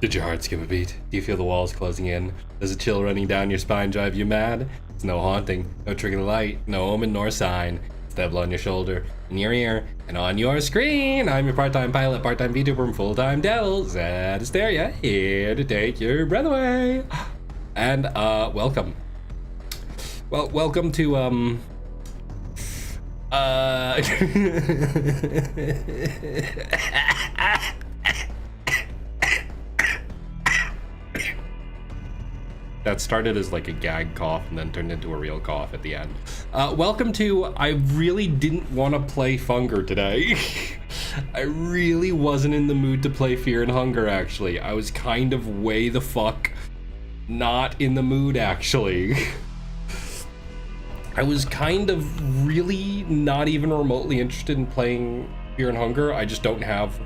Did your heart skip a beat? Do you feel the walls closing in? Does a chill running down your spine drive you mad? It's no haunting, no trick of the light, no omen nor sign. It's devil on your shoulder, in your ear, and on your screen. I'm your part-time pilot, part-time Vtuber, and full-time devil, Zett Asteria, here to take your breath away. And, welcome. Well, welcome to, That started as like a gag cough and then turned into a real cough at the end. Welcome to, I really didn't want to play Funger today. I really wasn't in the mood to play Fear and Hunger, actually. I was kind of way the fuck not in the mood, actually. I was kind of really not even remotely interested in playing Fear and Hunger. I just don't have,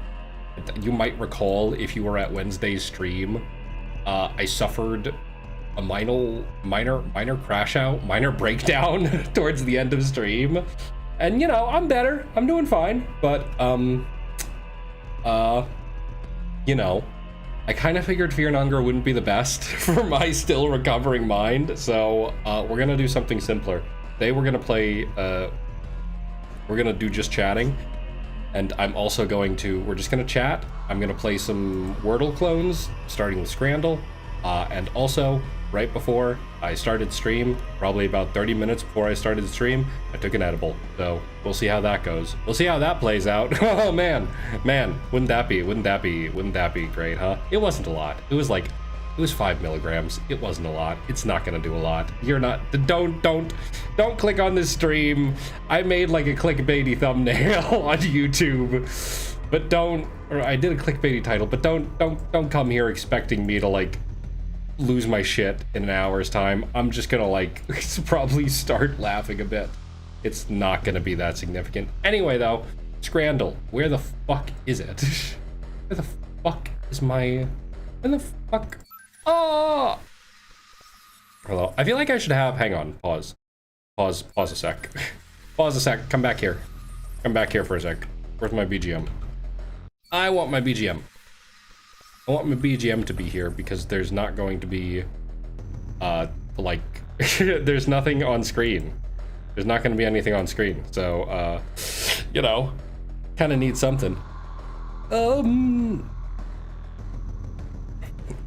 you might recall if you were at Wednesday's stream, I suffered a minor crash out, minor breakdown towards the end of stream. And you know, I'm better, I'm doing fine, but you know, I kind of figured Fear and Hunger wouldn't be the best for my still recovering mind, so we're gonna do something simpler. Today we're gonna play, we're gonna do just chatting, and I'm also going to, we're just gonna chat. I'm gonna play some Wordle clones, starting with Scrandle, and also, right before I started stream, probably about 30 minutes before I started the stream, I took an edible. So we'll see how that goes. We'll see how that plays out. Oh man, wouldn't that be great, huh? It wasn't a lot. It was 5 milligrams. It wasn't a lot. It's not gonna do a lot. You're not, don't click on this stream. I made like a clickbaity thumbnail on YouTube, but I did a clickbaity title, but don't come here expecting me to like lose my shit in an hour's time. I'm just gonna like probably start laughing a bit. It's not gonna be that significant. Anyway though, Scrandle, where the fuck is it? Where the fuck is my, where the fuck? Oh! Hello, I feel like I should have, hang on, pause a sec. Pause a sec, come back here. Come back here for a sec. Where's my BGM? I want my BGM. I want my BGM to be here because there's not going to be, like, there's nothing on screen. There's not going to be anything on screen. So, you know, kind of need something.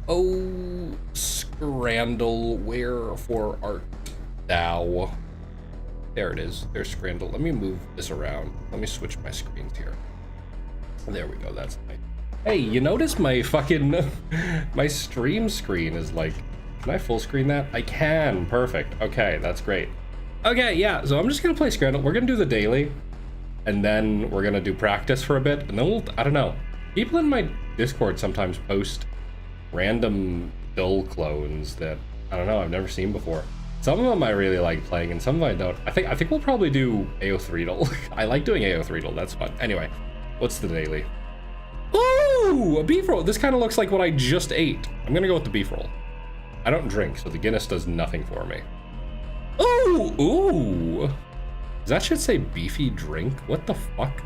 Oh, Scrandle, wherefore art thou? There it is. There's Scrandle. Let me move this around. Let me switch my screens here. There we go. That's nice. Hey, you notice my fucking, my stream screen is like, can I full screen that? I can, perfect. Okay, that's great. Okay, yeah, so I'm just gonna play Scrandle. We're gonna do the daily, and then we're gonna do practice for a bit, and then we'll, I don't know. People in my Discord sometimes post random dull clones that, I don't know, I've never seen before. Some of them I really like playing, and some of them I don't. I think we'll probably do AO3. I like doing AO3, that's fun. Anyway, what's the daily? Ooh, a beef roll. This kind of looks like what I just ate. I'm gonna go with the beef roll. I don't drink, so the Guinness does nothing for me. Ooh. Does that shit say beefy drink? What the fuck?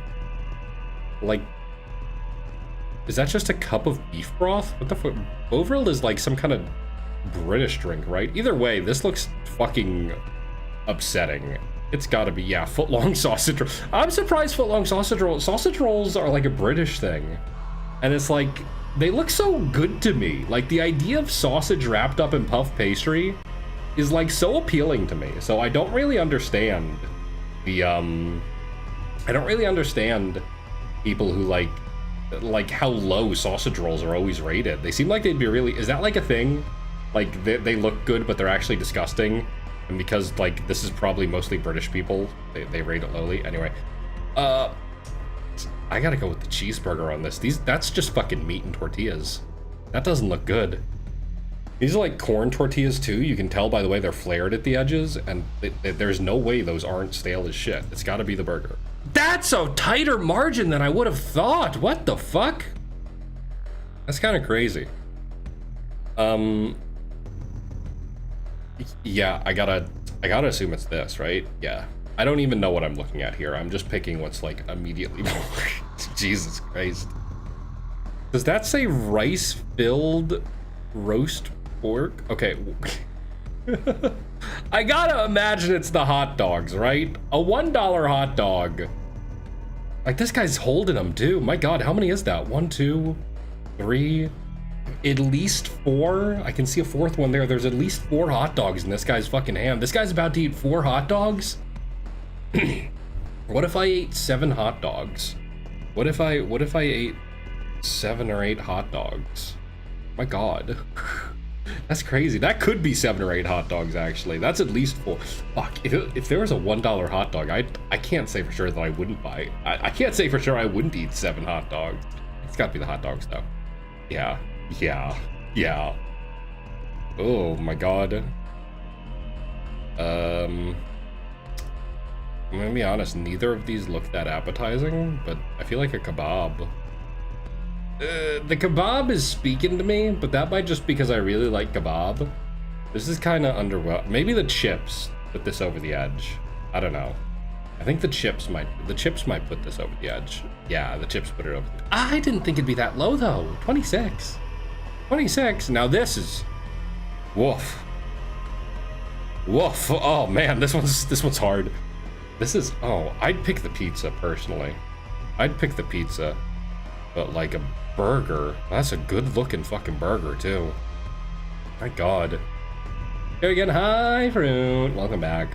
Like, is that just a cup of beef broth? What the fuck? Bovril is like some kind of British drink, right? Either way, this looks fucking upsetting. It's gotta be, yeah, footlong sausage roll. I'm surprised footlong sausage rolls. Sausage rolls are like a British thing. And it's like, they look so good to me. Like the idea of sausage wrapped up in puff pastry is like so appealing to me. So I don't really understand the, I don't really understand people who like how low sausage rolls are always rated. They seem like they'd be really, is that like a thing? Like they look good, but they're actually disgusting. And because, like, this is probably mostly British people, they rate it lowly. Anyway, I gotta go with the cheeseburger on this. That's just fucking meat and tortillas. That doesn't look good. These are like corn tortillas too. You can tell by the way they're flared at the edges, and there's no way those aren't stale as shit. It's gotta be the burger. That's a tighter margin than I would have thought. What the fuck? That's kind of crazy. Yeah, I gotta assume it's this, right? Yeah. I don't even know what I'm looking at here. I'm just picking what's like immediately more. Jesus Christ. Does that say rice-filled roast pork? Okay. I gotta imagine it's the hot dogs, right? A $1 hot dog. Like, this guy's holding them, too. My God, how many is that? 1, 2, 3, at least 4. I can see a fourth one there. There's at least 4 hot dogs in this guy's fucking hand. This guy's about to eat 4 hot dogs? What if I ate 7 hot dogs? What if I ate 7 or 8 hot dogs? My God. That's crazy. That could be 7 or 8 hot dogs, actually. That's at least 4. Fuck, if there was a $1 hot dog, I can't say for sure that I wouldn't buy. I can't say for sure I wouldn't eat 7 hot dogs. It's gotta be the hot dogs, though. Yeah. Oh, my God. I'm gonna be honest, neither of these look that appetizing, but I feel like a kebab. The kebab is speaking to me, but that might just because I really like kebab. This is kind of underwhelming. Maybe the chips put this over the edge. I don't know. I think the chips might put this over the edge. Yeah, the chips put it over. I didn't think it'd be that low though. 26. 26. Now this is woof. Woof. Oh man, this one's hard. This is, I'd pick the pizza personally. I'd pick the pizza, but like a burger, that's a good looking fucking burger too. My God. Here again, hi fruit. Welcome back.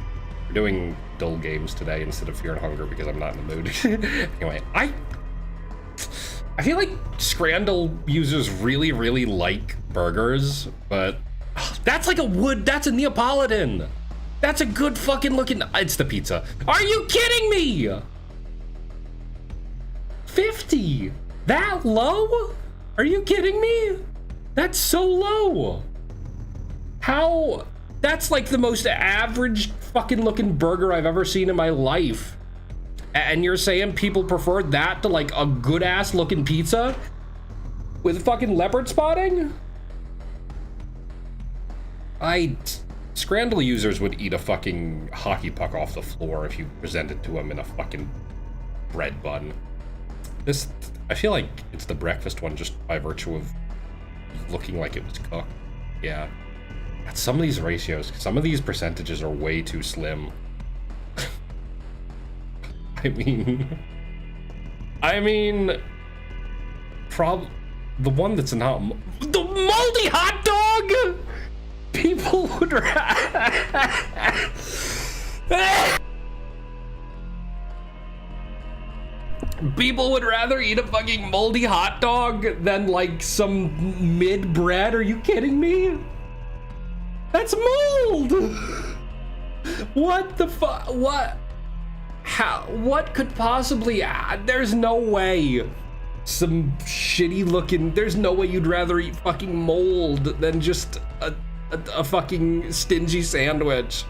We're doing dull games today instead of Fear and Hunger because I'm not in the mood. Anyway, I feel like Scrandle users really, really like burgers, but that's like that's a Neapolitan. That's a good fucking looking, it's the pizza. Are you kidding me? 50, that low? Are you kidding me? That's so low. How, that's like the most average fucking looking burger I've ever seen in my life. And you're saying people prefer that to like a good ass looking pizza with fucking leopard spotting? Scrandle users would eat a fucking hockey puck off the floor if you presented to them in a fucking bread bun. This, I feel like it's the breakfast one just by virtue of looking like it was cooked. Yeah. Some of these ratios, some of these percentages are way too slim. I mean, the one that's not, the moldy hot dog! People would people would rather eat a fucking moldy hot dog than like some mid bread. Are you kidding me? That's mold. What the fuck? What? How? What could possibly? There's no way. Some shitty looking. There's no way you'd rather eat fucking mold than just a fucking stingy sandwich.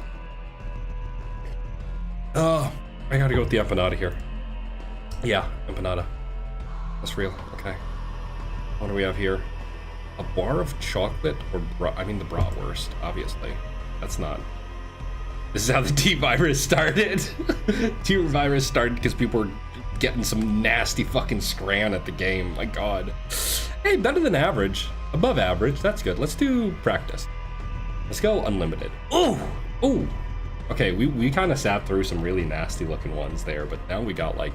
Oh, I gotta go with the empanada here. Yeah, empanada. That's real. Okay. What do we have here? A bar of chocolate or the bratwurst, obviously. That's not. This is how the T-virus started. T-virus started because people were getting some nasty fucking scran at the game. My God. Hey, better than average. Above average. That's good. Let's do practice. Let's go unlimited. Ooh! Ooh! Okay, we kind of sat through some really nasty looking ones there, but now we got like...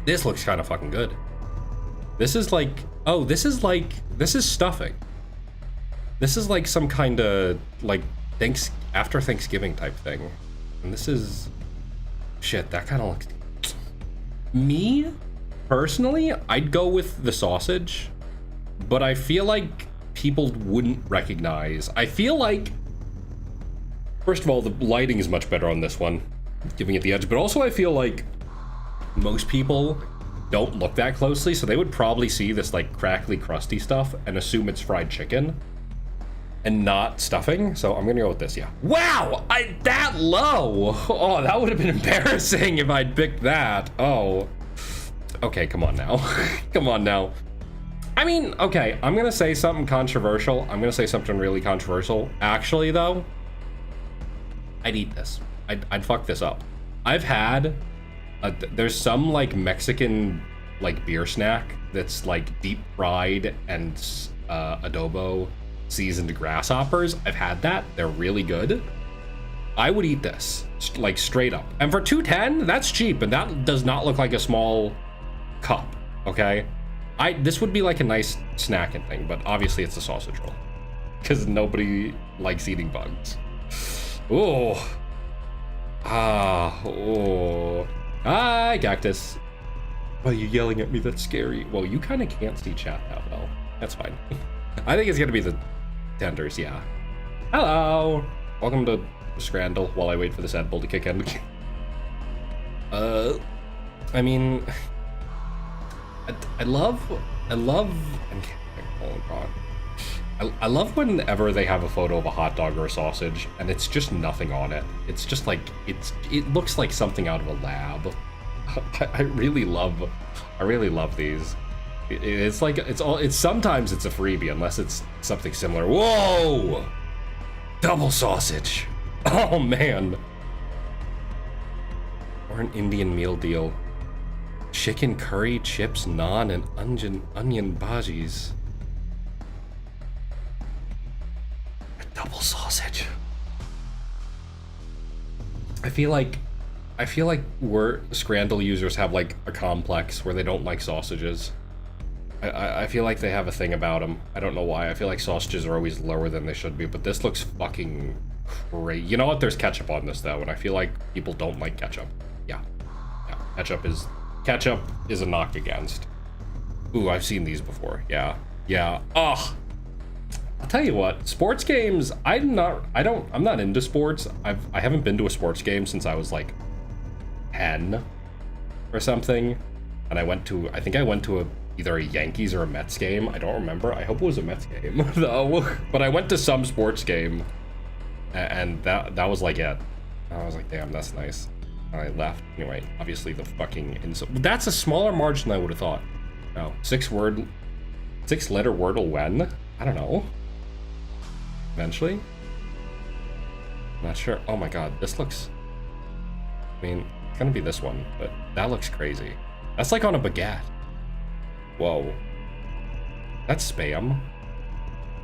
This looks kind of fucking good. This is like... Oh, this is stuffing. This is like some kind of like after Thanksgiving type thing. And this is... Shit, that kind of looks... Me, personally, I'd go with the sausage, but I feel like people wouldn't recognize. I feel like, first of all, the lighting is much better on this one, giving it the edge, but also I feel like most people don't look that closely, so they would probably see this like crackly, crusty stuff and assume it's fried chicken and not stuffing. So I'm gonna go with this, yeah. Wow, that low. Oh, that would have been embarrassing if I'd picked that. Oh, okay, come on now. Come on now. I mean, okay, I'm gonna say something controversial. I'm gonna say something really controversial. Actually, though, I'd eat this. I'd fuck this up. I've had, there's some like Mexican like beer snack that's like deep fried and adobo seasoned grasshoppers. I've had that. They're really good. I would eat this, like straight up. And for $2.10, that's cheap, and that does not look like a small cup, okay? This would be like a nice snacking thing, but obviously it's a sausage roll. Because nobody likes eating bugs. Oh. Oh. Hi, cactus. Why are you yelling at me? That's scary. Well, you kind of can't see chat that well. That's fine. I think it's gonna be the tenders, yeah. Hello. Welcome to Scrandle while I wait for this edible to kick in. I mean, I love, I love whenever they have a photo of a hot dog or a sausage and it's just nothing on it. It's just like, it looks like something out of a lab. I really love these. It's like, sometimes it's a freebie unless it's something similar. Whoa! Double sausage. Oh man. Or an Indian meal deal. Chicken curry, chips, naan, and onion bhajis. A double sausage. I feel like Scrandle users have like a complex where they don't like sausages. I feel like they have a thing about them. I don't know why. I feel like sausages are always lower than they should be, but this looks fucking crazy. You know what? There's ketchup on this though, and I feel like people don't like ketchup. Yeah. Ketchup is a knock against. Ooh, I've seen these before. Yeah. Ugh. I'll tell you what, sports games, I'm not into sports. I haven't been to a sports game since I was like 10 or something. And I think I went to either a Yankees or a Mets game. I don't remember. I hope it was a Mets game though. But I went to some sports game and that was like it. I was like, damn, that's nice. I left. Anyway, obviously the fucking that's a smaller margin than I would have thought. No, 6-letter wordle when? I don't know. Eventually? Not sure. Oh my god, this looks... I mean, it's gonna be this one, but that looks crazy. That's like on a baguette. Whoa. That's spam.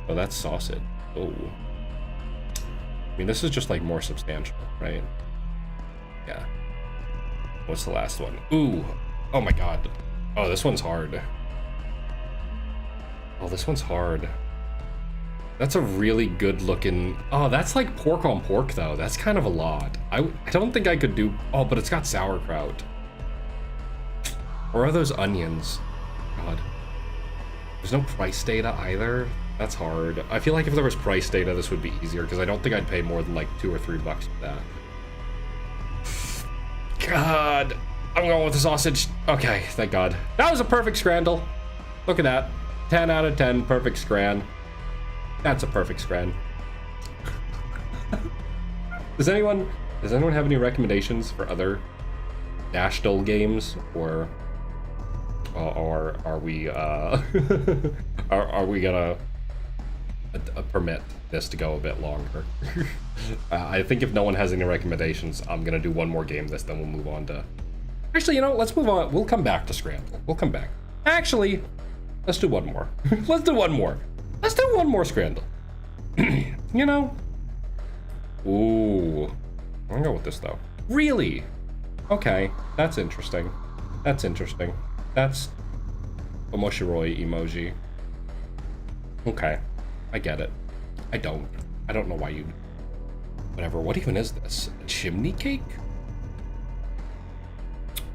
Oh, that's sausage. Oh. I mean, this is just like more substantial, right? Yeah. What's the last one? Ooh. Oh my god. Oh, this one's hard. Oh, this one's hard. That's a really good looking... Oh, that's like pork on pork though. That's kind of a lot. I don't think I could do... Oh, but it's got sauerkraut. Or are those onions? God. There's no price data either. That's hard. I feel like if there was price data, this would be easier because I don't think I'd pay more than like $2 or $3 for that. God, I'm going with the sausage. Okay, thank God. That was a perfect scrandle. Look at that. 10 out of 10, perfect scran. That's a perfect scran. Does anyone have any recommendations for other Dashdol games, or are we are we gonna permit this to go a bit longer? I think if no one has any recommendations, I'm gonna do one more game this, then we'll move on to... Actually, you know, let's move on. We'll come back to Scramble. We'll come back. Actually, let's do one more. Let's do one more. Let's do one more Scramble. You know? Ooh. I'm gonna go with this, though. Really? Okay, that's interesting. That's interesting. That's Omoshiroi emoji. Okay, I get it. I don't know why you... Whatever, what even is this? A chimney cake?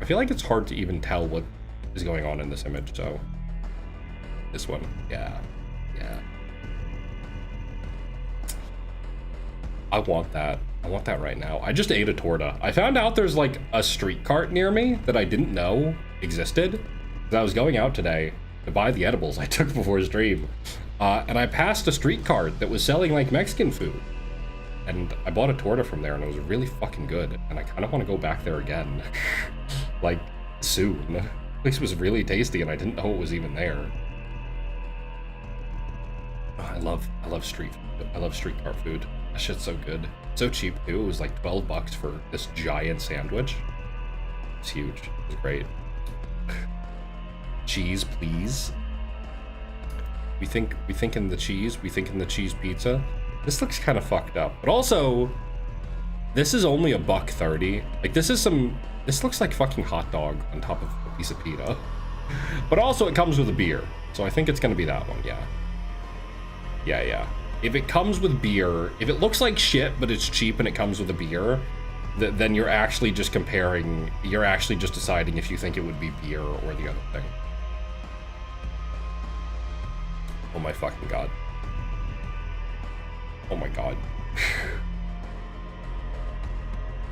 I feel like it's hard to even tell what is going on in this image, so... This one, yeah. I want that right now. I just ate a torta. I found out there's like a street cart near me that I didn't know existed. Because I was going out today to buy the edibles I took before stream. And I passed a street cart that was selling like Mexican food. And I bought a torta from there and it was really fucking good. And I kind of want to go back there again. Like, soon. At least it was really tasty and I didn't know it was even there. Oh, I love street food. I love street cart food. That shit's so good. So cheap too. It was like $12 for this giant sandwich. It's huge. It's great. cheese, please. We think in the cheese. We think in the cheese pizza. This looks kind of fucked up. But also, this is only $1.30. Like, this looks like fucking hot dog on top of a piece of pita. But also, it comes with a beer. So I think it's gonna be that one, yeah. Yeah. If it comes with beer, if it looks like shit, but it's cheap and it comes with a beer, then you're actually just comparing, you're actually just deciding if you think it would be beer or the other thing. Oh my fucking god. Oh my god.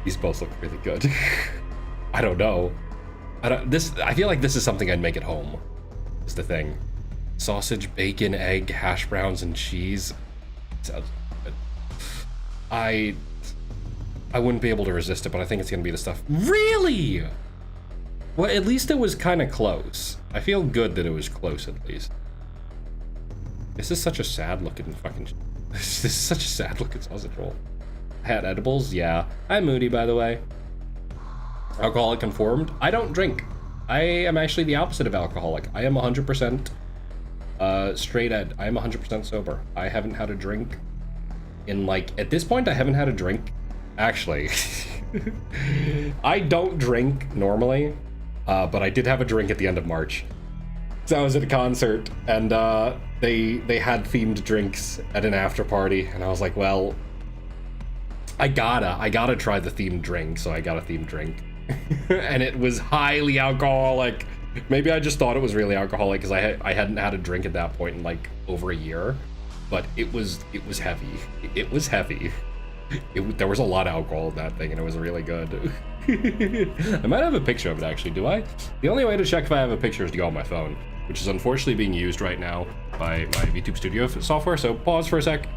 These both look really good. I don't know. I feel like this is something I'd make at home, is the thing. Sausage, bacon, egg, hash browns, and cheese. Sounds good. I wouldn't be able to resist it, but I think it's gonna be the stuff. Really? Well, at least it was kind of close. I feel good that it was close, at least. This is such a sad looking fucking... This is such a sad looking sausage roll. I had edibles? Yeah. I'm moody, by the way. Alcoholic informed? I don't drink. I am actually the opposite of alcoholic. I am 100% straight ed. I am 100% sober. I haven't had a drink in, like, at this point I haven't had a drink. Actually, I don't drink normally, but I did have a drink at the end of March. So I was at a concert, and they had themed drinks at an after party, and I was like, well, I gotta try the themed drink, so I got a themed drink. And it was highly alcoholic. Maybe I just thought it was really alcoholic because I hadn't had a drink at that point in like over a year, but it was heavy. It was heavy. There was a lot of alcohol in that thing, and it was really good. I might have a picture of it, actually. Do I? The only way to check if I have a picture is to go on my phone, which is unfortunately being used right now by my VTube Studio software. So pause for a sec.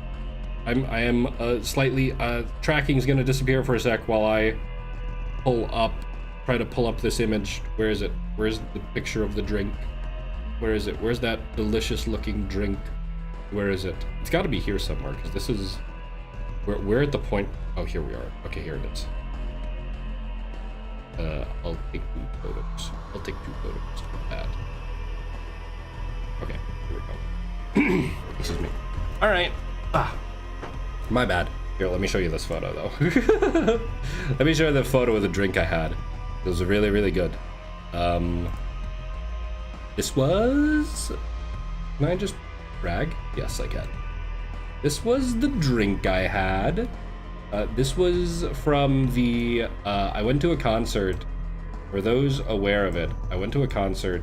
I am slightly tracking is going to disappear for a sec while I try to pull up this image. Where is it? Where's the picture of the drink? Where is it? Where's that delicious looking drink? Where is it? It's got to be here somewhere, because this is... We're at the point... Oh, here we are. Okay, here it is. I'll take 2 photos. I'll take 2 photos of that. Okay, here we go. Excuse me. All right. My bad. Here, let me show you this photo, though. Let me show you the photo of the drink I had. It was really, really good. This was... Can I just brag? Yes, I can. This was the drink I had. This was from the... I went to a concert. For those aware of it, I went to a concert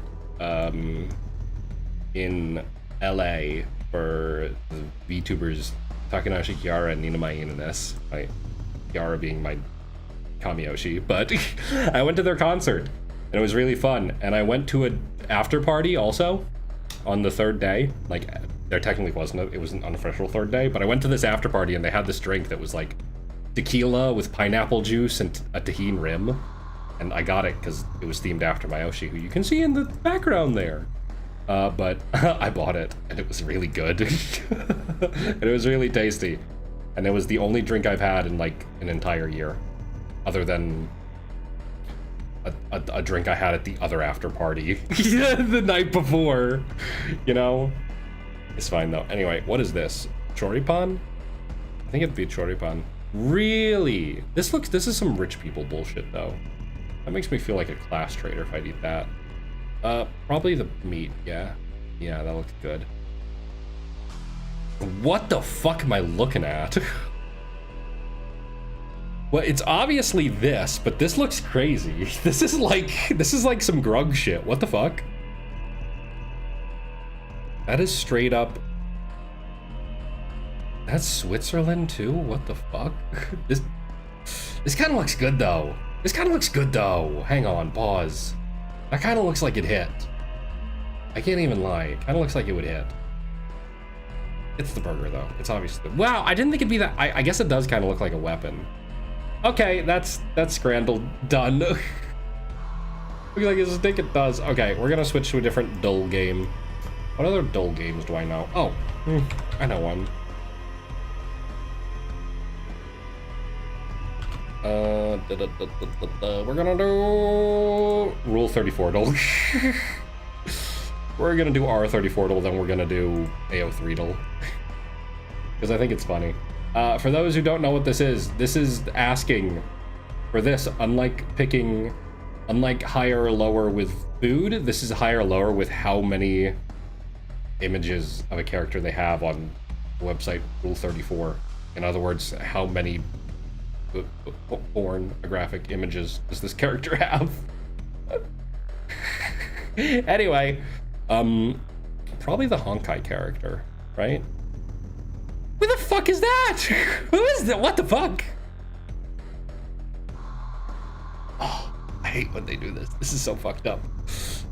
in LA for the VTubers Takanashi Kiara and Nina Main and this. Kiara being my Kamiyoshi, but I went to their concert and it was really fun. And I went to an after party also on the 3rd day. Like, there technically wasn't, it was an unofficial 3rd day, but I went to this after party and they had this drink that was like tequila with pineapple juice and a tahini rim. And I got it because it was themed after Mayoshi, who you can see in the background there. But I bought it and it was really good. And it was really tasty. And it was the only drink I've had in like an entire year, other than a drink I had at the other after party the night before, you know? It's fine though. Anyway, what is this? Choripan? I think it'd be choripan. Really? This is some rich people bullshit though. That makes me feel like a class traitor if I'd eat that. Probably the meat, yeah. Yeah, that looks good. What the fuck am I looking at? Well, it's obviously this, but this looks crazy. This is like some grug shit. What the fuck? That is straight up... That's Switzerland too? What the fuck? This kind of looks good though. This kind of looks good though. Hang on, pause. That kind of looks like it hit. I can't even lie. It kind of looks like it would hit. It's the burger though. It's obviously... Wow, I didn't think it'd be that... I guess it does kind of look like a weapon. Okay, that's scrambled. Done. Looks like I think it does. Okay, we're gonna switch to a different dull game. What other dull games do I know? Oh, I know one. We're gonna do Rule 34 dull. We're gonna do R34dle, then we're gonna do AO3dle. Because I think it's funny. For those who don't know what this is asking for this, unlike higher or lower with food, this is higher or lower with how many images of a character they have on the website Rule 34. In other words, how many pornographic images does this character have? Anyway, probably the Honkai character, right? Who the fuck is that? Who is that? What the fuck? Oh, I hate when they do this. This is so fucked up.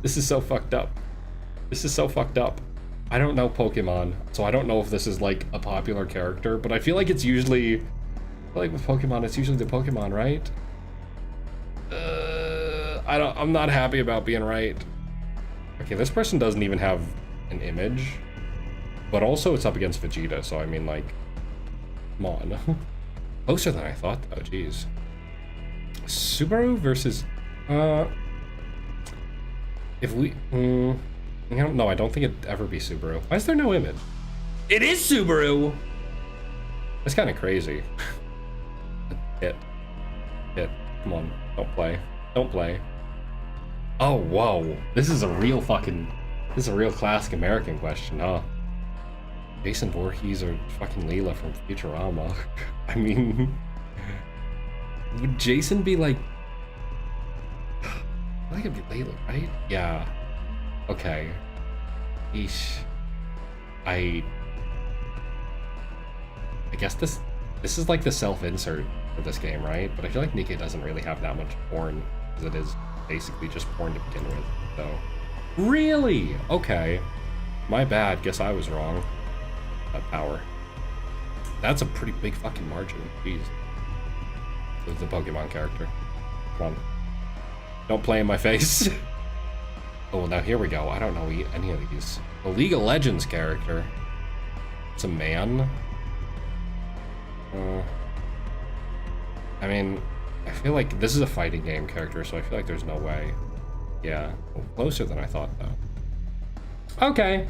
This is so fucked up. This is so fucked up. I don't know Pokemon, so I don't know if this is like a popular character, but I feel like it's usually, I feel like with Pokemon, it's usually the Pokemon, right? I'm not happy about being right. Okay, this person doesn't even have an image, but also it's up against Vegeta, so I mean, like, come on. Closer than I thought, though, jeez. Subaru versus, if we, no, I don't think it'd ever be Subaru. Why is there no image? It is Subaru! That's kind of crazy. Hit. Come on, don't play. Don't play. Oh, whoa. This is a real classic American question, huh? Jason Voorhees or fucking Leela from Futurama. I mean, would Jason be like, I think it'd be Leela, right? Yeah. Okay. Eesh. I guess this is like the self-insert for this game, right? But I feel like Nikke doesn't really have that much porn, because it is basically just porn to begin with, so. Really? Okay. My bad, guess I was wrong. Power. That's a pretty big fucking margin, jeez. The Pokemon character. Come on. Don't play in my face. Oh, well, now here we go. I don't know any of these. The League of Legends character. It's a man. I mean, I feel like this is a fighting game character, so I feel like there's no way. Yeah, well, closer than I thought, though. Okay.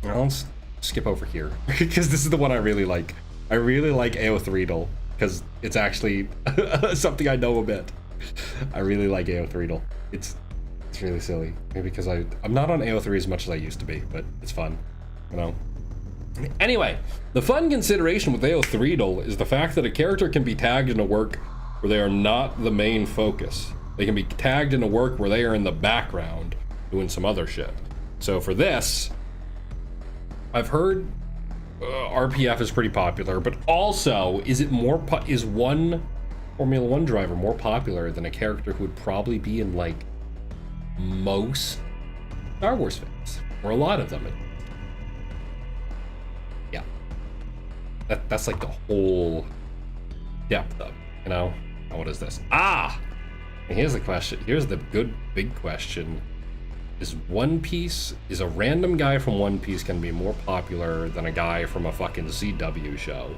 Well, let's skip over here, because this is the one I really like. I really like AO3dle, because it's actually something I know a bit. I really like AO3dle. It's really silly. Maybe because I'm not on AO3 as much as I used to be, but it's fun, you know? Anyway, the fun consideration with AO3dle is the fact that a character can be tagged in a work where they are not the main focus. They can be tagged in a work where they are in the background doing some other shit. So for this, I've heard RPF is pretty popular, but also, is one Formula 1 driver more popular than a character who would probably be in like most Star Wars fans, or a lot of them? Yeah, that's like the whole depth of it, you know? Now what is this? Ah! And here's the question. Here's the good big question. Is a random guy from One Piece can be more popular than a guy from a fucking CW show?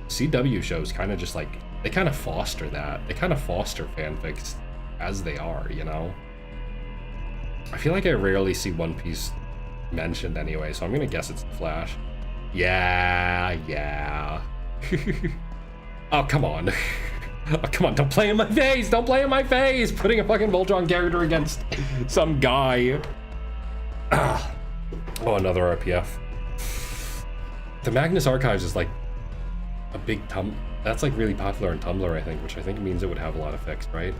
CW shows kind of just like, they kind of foster that. They kind of foster fanfics as they are, you know? I feel like I rarely see One Piece mentioned anyway, so I'm gonna guess it's the Flash. Yeah. Oh, come on. Oh, come on, don't play in my face! Don't play in my face! Putting a fucking Voltron character against some guy. Oh, another RPF. The Magnus Archives is like a big that's like really popular on Tumblr, I think, which I think means it would have a lot of fixed, right?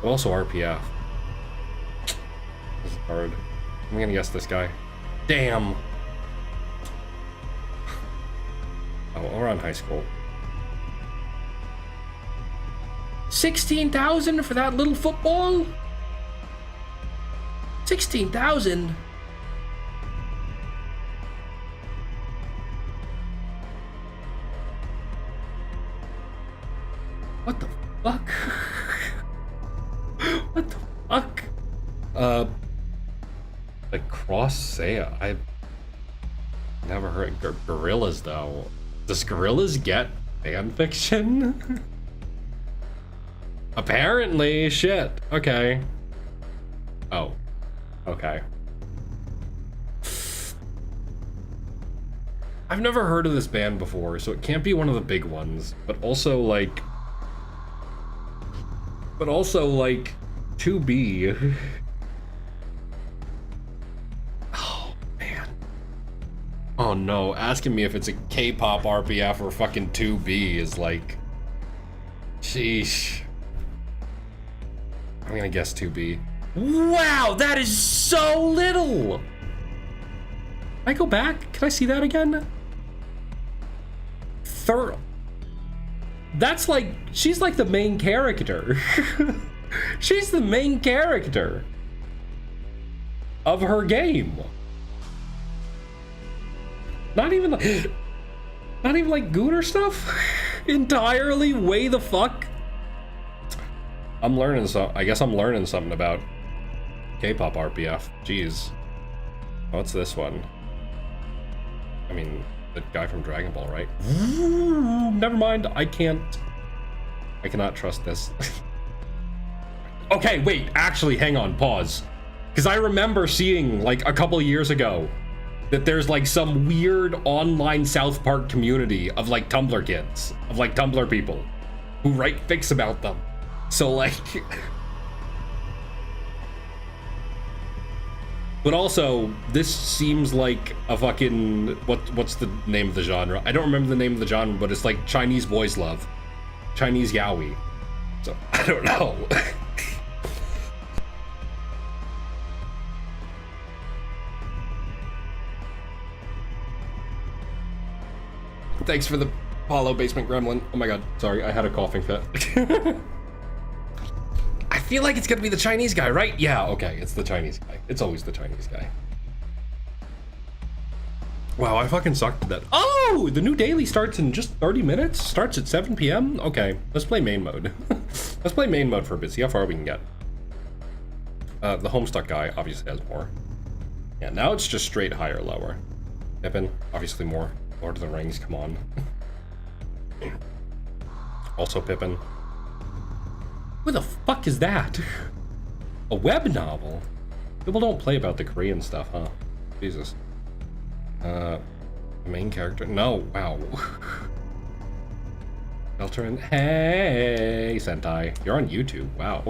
But also RPF. This is hard. I'm gonna guess this guy. Damn! Oh, we're on high school. 16,000 for that little football? 16,000? What the fuck? What the fuck? Like Cross-Saya, I've never heard Gorillas though. Does Gorillas get fan fiction? Apparently, shit. Okay. Oh. Okay. I've never heard of this band before, so it can't be one of the big ones. But also like 2B. Oh man. Oh no, asking me if it's a K-pop RPF or fucking 2B is like, sheesh. I'm gonna guess 2B. Wow, that is so little! Can I go back? Can I see that again? That's like, she's like the main character. She's the main character of her game. Not even like Gooner stuff? Entirely way the fuck? I'm learning I guess I'm learning something about K-pop RPF. Jeez. What's this one? I mean, the guy from Dragon Ball, right? Never mind. I cannot trust this. Okay, wait. Actually, hang on. Pause. Because I remember seeing, like, a couple years ago that there's, like, some weird online South Park community of, like, Tumblr kids. Of, like, Tumblr people who write fics about them. So, like... But also, this seems like a fucking... What's the name of the genre? I don't remember the name of the genre, but it's like Chinese boys love. Chinese yaoi. So, I don't know. Thanks for the Apollo Basement Gremlin. Oh my god, sorry, I had a coughing fit. I feel like it's gonna be the Chinese guy, right? Yeah, okay, it's the Chinese guy. It's always the Chinese guy. Wow, I fucking sucked at that. Oh, the new daily starts in just 30 minutes? Starts at 7 p.m.? Okay, let's play main mode. Let's play main mode for a bit, see how far we can get. The Homestuck guy obviously has more. Yeah, now it's just straight higher, lower. Pippin, obviously more. Lord of the Rings, come on. Also Pippin. What the fuck is that? A web novel? People don't play about the Korean stuff, huh? Jesus. Main character? No, wow. Filtering. Hey, Sentai. You're on YouTube. Wow.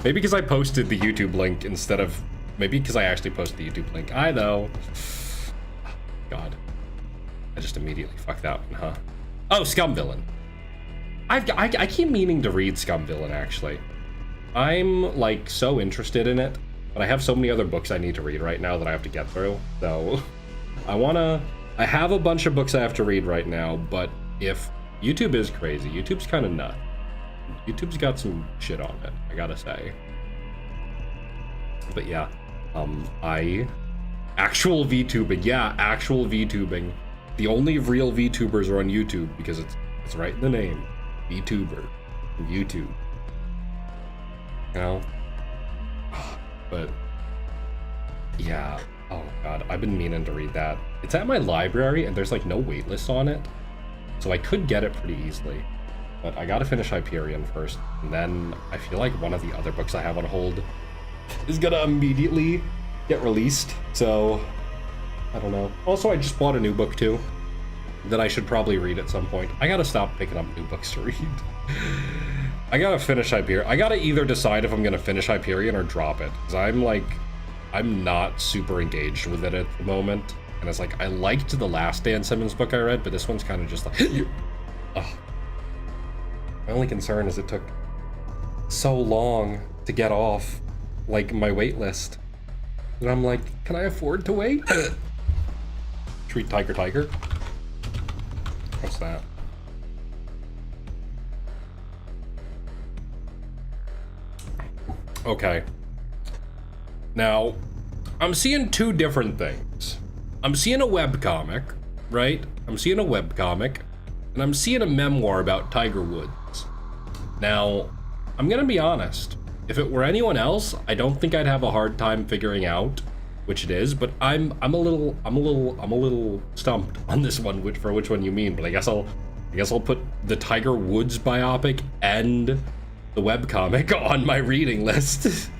Maybe because I posted the YouTube link instead of... Maybe because I actually posted the YouTube link. I know. God. I just immediately fucked that one, huh? Oh, Scum Villain. I keep meaning to read Scum Villain, actually. I'm, like, so interested in it, but I have so many other books I need to read right now that I have to get through, so... I have a bunch of books I have to read right now, but if... YouTube is crazy. YouTube's kind of nut. YouTube's got some shit on it, I gotta say. But yeah, actual VTubing, yeah, actual VTubing. The only real VTubers are on YouTube because it's right in the name. VTuber. YouTube. You know? But yeah. Oh god, I've been meaning to read that. It's at my library and there's like no waitlist on it. So I could get it pretty easily. But I gotta finish Hyperion first. And then I feel like one of the other books I have on hold is gonna immediately get released. So I don't know. Also, I just bought a new book too that I should probably read at some point. I gotta stop picking up new books to read. I gotta finish Hyperion. I gotta either decide if I'm gonna finish Hyperion or drop it. Because I'm not super engaged with it at the moment. And it's like, I liked the last Dan Simmons book I read, but this one's kind of just like... Ugh. My only concern is it took so long to get off, like, my wait list. And I'm like, can I afford to wait? Treat Tiger. What's that? Okay. Now, I'm seeing two different things. I'm seeing a webcomic, right? I'm seeing a webcomic, and I'm seeing a memoir about Tiger Woods. Now, I'm gonna be honest. If it were anyone else, I don't think I'd have a hard time figuring out which it is, but I'm a little stumped on this one, which one you mean, but I guess I'll put the Tiger Woods biopic and the webcomic on my reading list.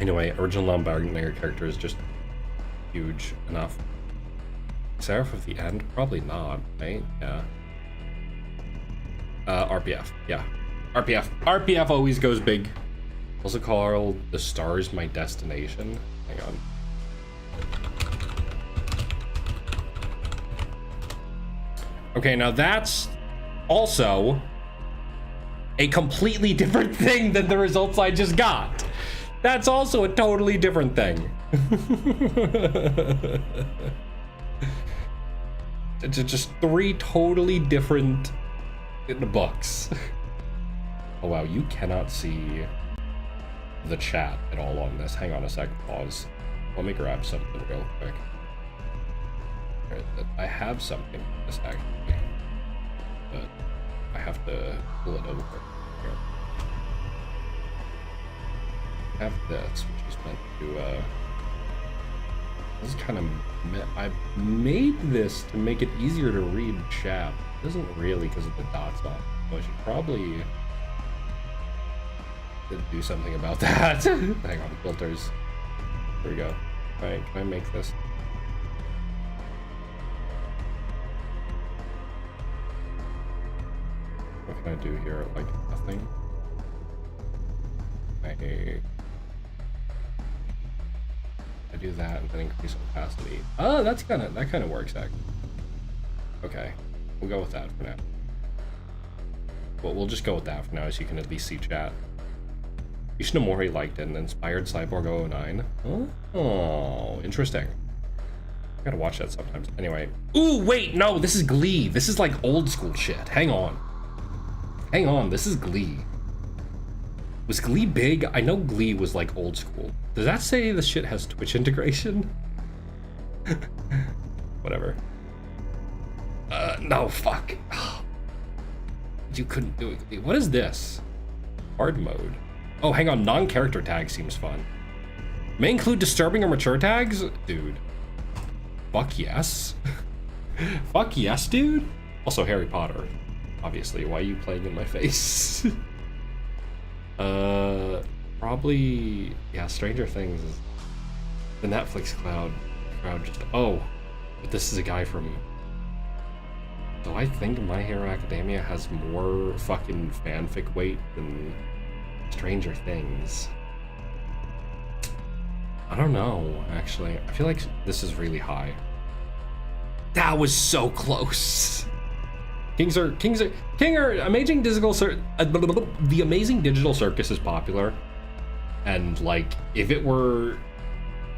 Anyway, original non-binary character is just huge enough. serif of the end? Probably not, right? Yeah. RPF. Yeah. RPF. RPF always goes big. Also called the stars my destination. Hang on. Okay, now that's also a completely different thing than the results I just got. That's also a totally different thing. It's just 3 totally different books. Oh wow, you cannot see the chat at all on this. Hang on a sec, pause. Let me grab something real quick. I have something for this actually, but I have to pull it over here. I have this, which is meant to, this is kind of, I made this to make it easier to read chat. It isn't really because of the dots on it, so I should probably do something about that. Hang on, filters. There we go. Alright, can I make this? What can I do here? Like nothing? I do that and then increase opacity. Oh, that kind of works actually. Okay, we'll go with that for now. Well, we'll just go with that for now, so you can at least see chat. Ishinomori liked it and inspired Cyborg 09. Oh, interesting. I gotta watch that sometimes. Anyway. Ooh, wait, no, this is Glee. This is like old school shit. Hang on. Hang on, this is Glee. Was Glee big? I know Glee was like old school. Does that say this shit has Twitch integration? Whatever. No, fuck. You couldn't do it. What is this? Hard mode. Oh, hang on. Non-character tag seems fun. May include disturbing or mature tags? Dude. Fuck yes. Fuck yes, dude. Also, Harry Potter. Obviously. Why are you playing in my face? Probably... Yeah, Stranger Things is... The Netflix crowd just... Oh. But this is a guy from... Do I think My Hero Academia has more fucking fanfic weight than Stranger Things? I don't know, actually. I feel like this is really high. That was so close. Amazing Digital the Amazing Digital Circus is popular. And like, if it were,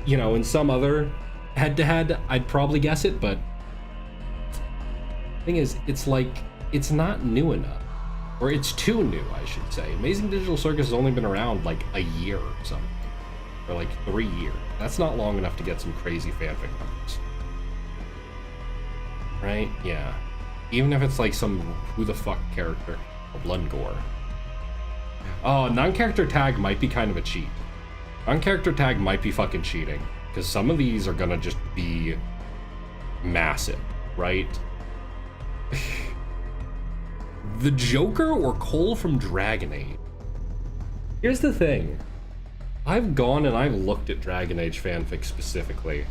you know, in some other head-to-head, I'd probably guess it, but thing is, it's like, it's not new enough. Or it's too new, I should say. Amazing Digital Circus has only been around like a year or something. Or like 3 years. That's not long enough to get some crazy fanfic numbers. Right? Yeah. Even if it's like some who the fuck character. Or blood and gore. Oh, non-character tag might be kind of a cheat. Non-character tag might be fucking cheating. Because some of these are gonna just be massive, right? The Joker or Cole from Dragon Age? Here's the thing. I've gone and I've looked at Dragon Age fanfic specifically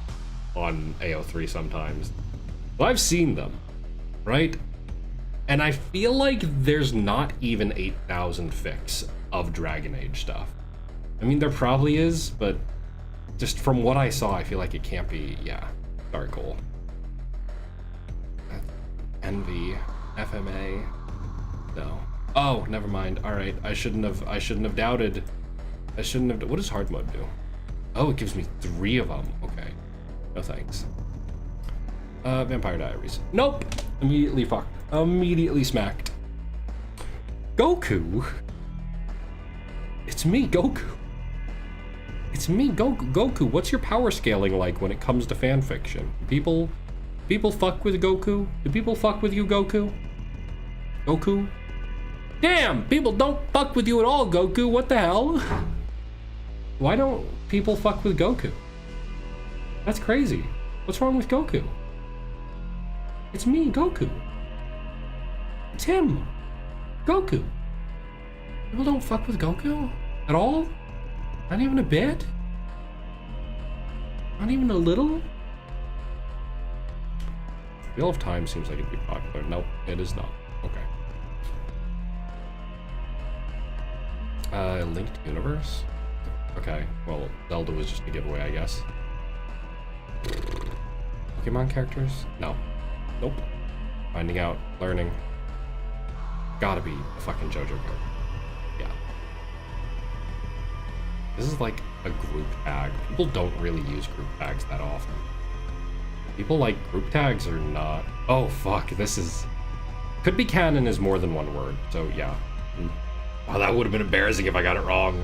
on AO3 sometimes. Well, I've seen them, right? And I feel like there's not even 8,000 fics of Dragon Age stuff. I mean, there probably is, but just from what I saw, I feel like it can't be, yeah. Sorry, Cole. Envy, FMA, no. Oh, never mind. All right, I shouldn't have doubted. What does hard mode do? Oh, it gives me 3 of them. Okay, no thanks. Vampire Diaries. Nope. Immediately fucked. Immediately smacked. Goku. It's me, Goku. It's me, Goku. What's your power scaling like when it comes to fan fiction? People fuck with Goku? Do people fuck with you, Goku? Goku? Damn, people don't fuck with you at all, Goku. What the hell? Why don't people fuck with Goku? That's crazy. What's wrong with Goku? It's me, Goku. It's him. Goku. People don't fuck with Goku at all? Not even a bit? Not even a little? Wheel of Time seems like it'd be popular. Nope, it is not. Okay. Linked Universe? Okay, well, Zelda was just a giveaway, I guess. Pokemon characters? No. Nope. Finding out. Learning. Gotta be a fucking JoJo character. Yeah. This is like a group tag. People don't really use group tags that often. People like group tags or not. Oh, fuck. This is... Could be canon is more than one word, so yeah. Wow, that would have been embarrassing if I got it wrong.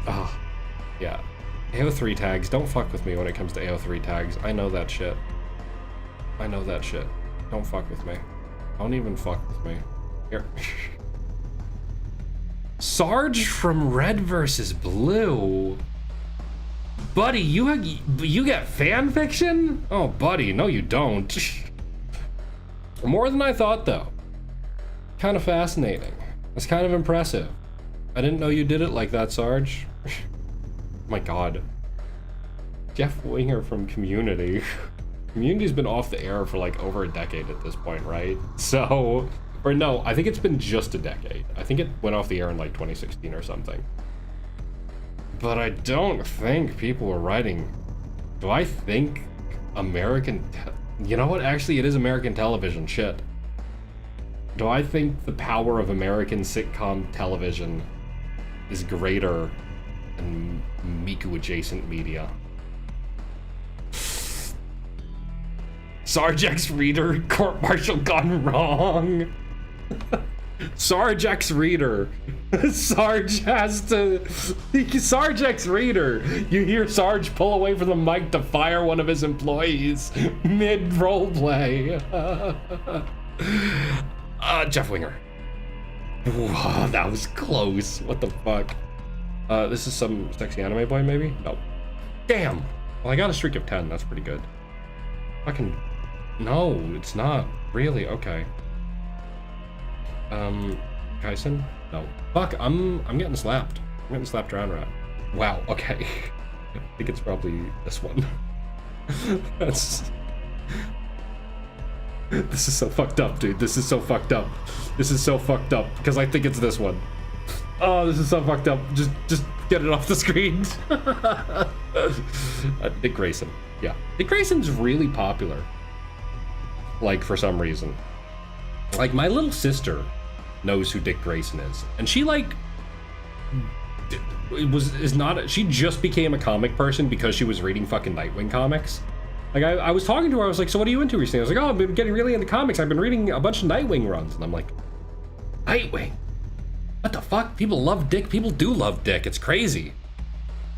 Oh, yeah. AO3 tags, don't fuck with me when it comes to AO3 tags. I know that shit. I know that shit. Don't fuck with me. Don't even fuck with me. Here. Sarge from Red vs. Blue. Buddy, you get fan fiction? Oh, buddy, no you don't. More than I thought, though. Kind of fascinating. That's kind of impressive. I didn't know you did it like that, Sarge. My god. Jeff Winger from Community. Community's been off the air for like over a decade at this point, right? So, or no, I think it's been just a decade. I think it went off the air in like 2016 or something. But I don't think people were writing. Do I think American... You know what? Actually, it is American television. Shit. Do I think the power of American sitcom television is greater than Miku adjacent media? Sarge X Reader, court martial gone wrong. Sarge X Reader. Sarge has to... Sarge X Reader. You hear Sarge pull away from the mic to fire one of his employees mid-roleplay. Jeff Winger. Whoa, that was close. What the fuck? This is some sexy anime boy, maybe? No. Damn. Well, I got a streak of 10. That's pretty good. Fucking... No, it's not. Really? Okay. Kaisen? No. Fuck, I'm getting slapped. I'm getting slapped around rat. Wow, okay. I think it's probably this one. That's... This is so fucked up, dude. This is so fucked up. This is so fucked up, because I think it's this one. Oh, this is so fucked up. Just get it off the screen. Dick Grayson. Yeah. Dick Grayson's really popular. Like, for some reason. Like, my little sister knows who Dick Grayson is. And she, like... She just became a comic person because she was reading fucking Nightwing comics. Like, I was talking to her, I was like, so what are you into recently? I was like, oh, I've been getting really into comics. I've been reading a bunch of Nightwing runs. And I'm like, Nightwing? What the fuck? People love Dick. People do love Dick. It's crazy.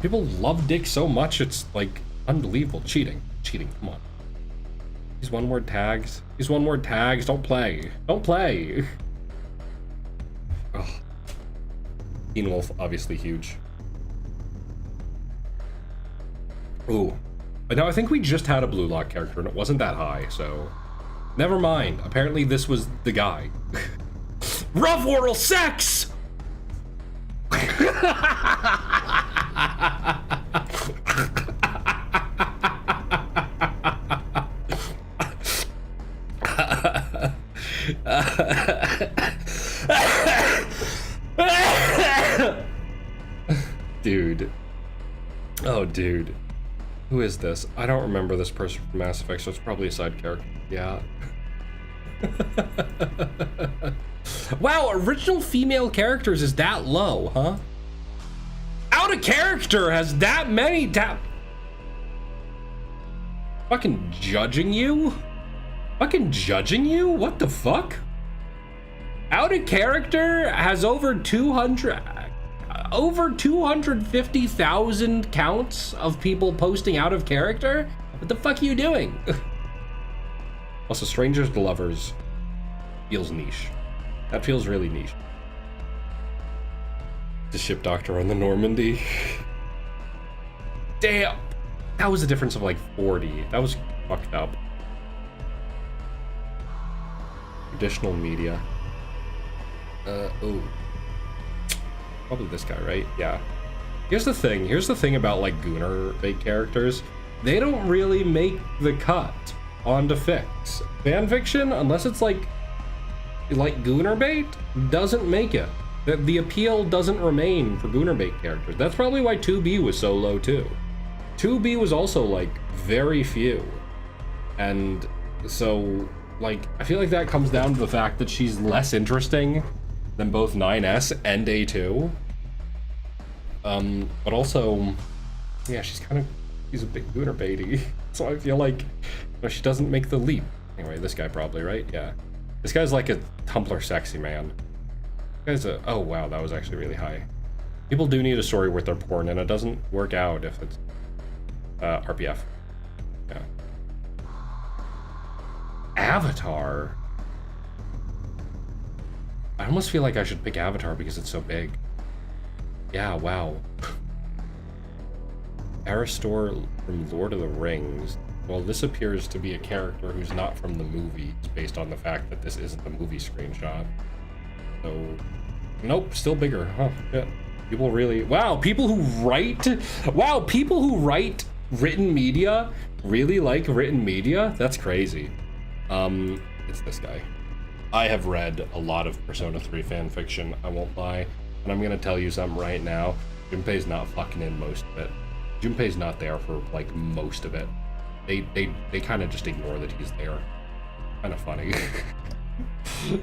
People love Dick so much, it's, like, unbelievable. Cheating. Cheating, come on. These one-word tags. These one-word tags. Don't play. Don't play. Oh. Teen Wolf, obviously huge. Ooh. But no, I think we just had a Blue Lock character and it wasn't that high, so... Never mind. Apparently this was the guy. Rough oral sex! Dude. Oh, dude. Who is this? I don't remember this person from Mass Effect, so it's probably a side character. Yeah. Wow, original female characters is that low, huh? Out of character has that many Fucking judging you? Fucking judging you? What the fuck? Out of character has over 250,000 counts of people posting out of character? What the fuck are you doing? Also, strangers to lovers feels niche. That feels really niche. The ship doctor on the Normandy. Damn! That was a difference of like 40. That was fucked up. Traditional media. Oh. Probably this guy, right? Yeah. Here's the thing about like Gooner fake characters. They don't really make the cut. on to fix. Fanfiction, unless it's like Gooner bait, doesn't make it. The appeal doesn't remain for Gooner bait characters. That's probably why 2B was so low too. 2B was also like very few. And so like, I feel like that comes down to the fact that she's less interesting than both 9S and A2. But also, yeah, she's a big Gooner baity. So I feel like, she doesn't make the leap. Anyway, this guy probably, right? Yeah. This guy's like a Tumblr sexy man. This guy's oh wow, that was actually really high. People do need a story worth their porn, and it doesn't work out if it's RPF. Yeah. Avatar. I almost feel like I should pick Avatar because it's so big. Yeah, wow. Aristor from Lord of the Rings. Well, this appears to be a character who's not from the movie, based on the fact that this isn't the movie screenshot. So, nope, still bigger, huh? Yeah. People really, wow, people who write written media really like written media? That's crazy. It's this guy. I have read a lot of Persona 3 fan fiction, I won't lie, and I'm gonna tell you something right now. Junpei's not fucking in most of it. Junpei's not there for like most of it. They kind of just ignore that he's there. Kind of funny.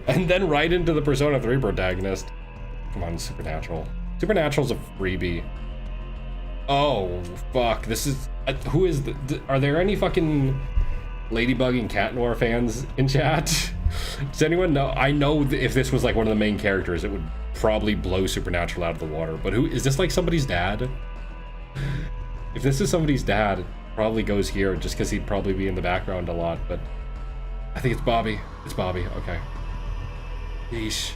And then right into the Persona 3 protagonist. Come on, Supernatural. Supernatural's a freebie. Oh, fuck. This is... who is... are there any fucking Ladybug and Cat Noir fans in chat? Does anyone know? I know if this was like one of the main characters, it would probably blow Supernatural out of the water. But who... is this like somebody's dad? If this is somebody's dad, it probably goes here just because he'd probably be in the background a lot, but I think it's Bobby. It's Bobby, okay. Yeesh.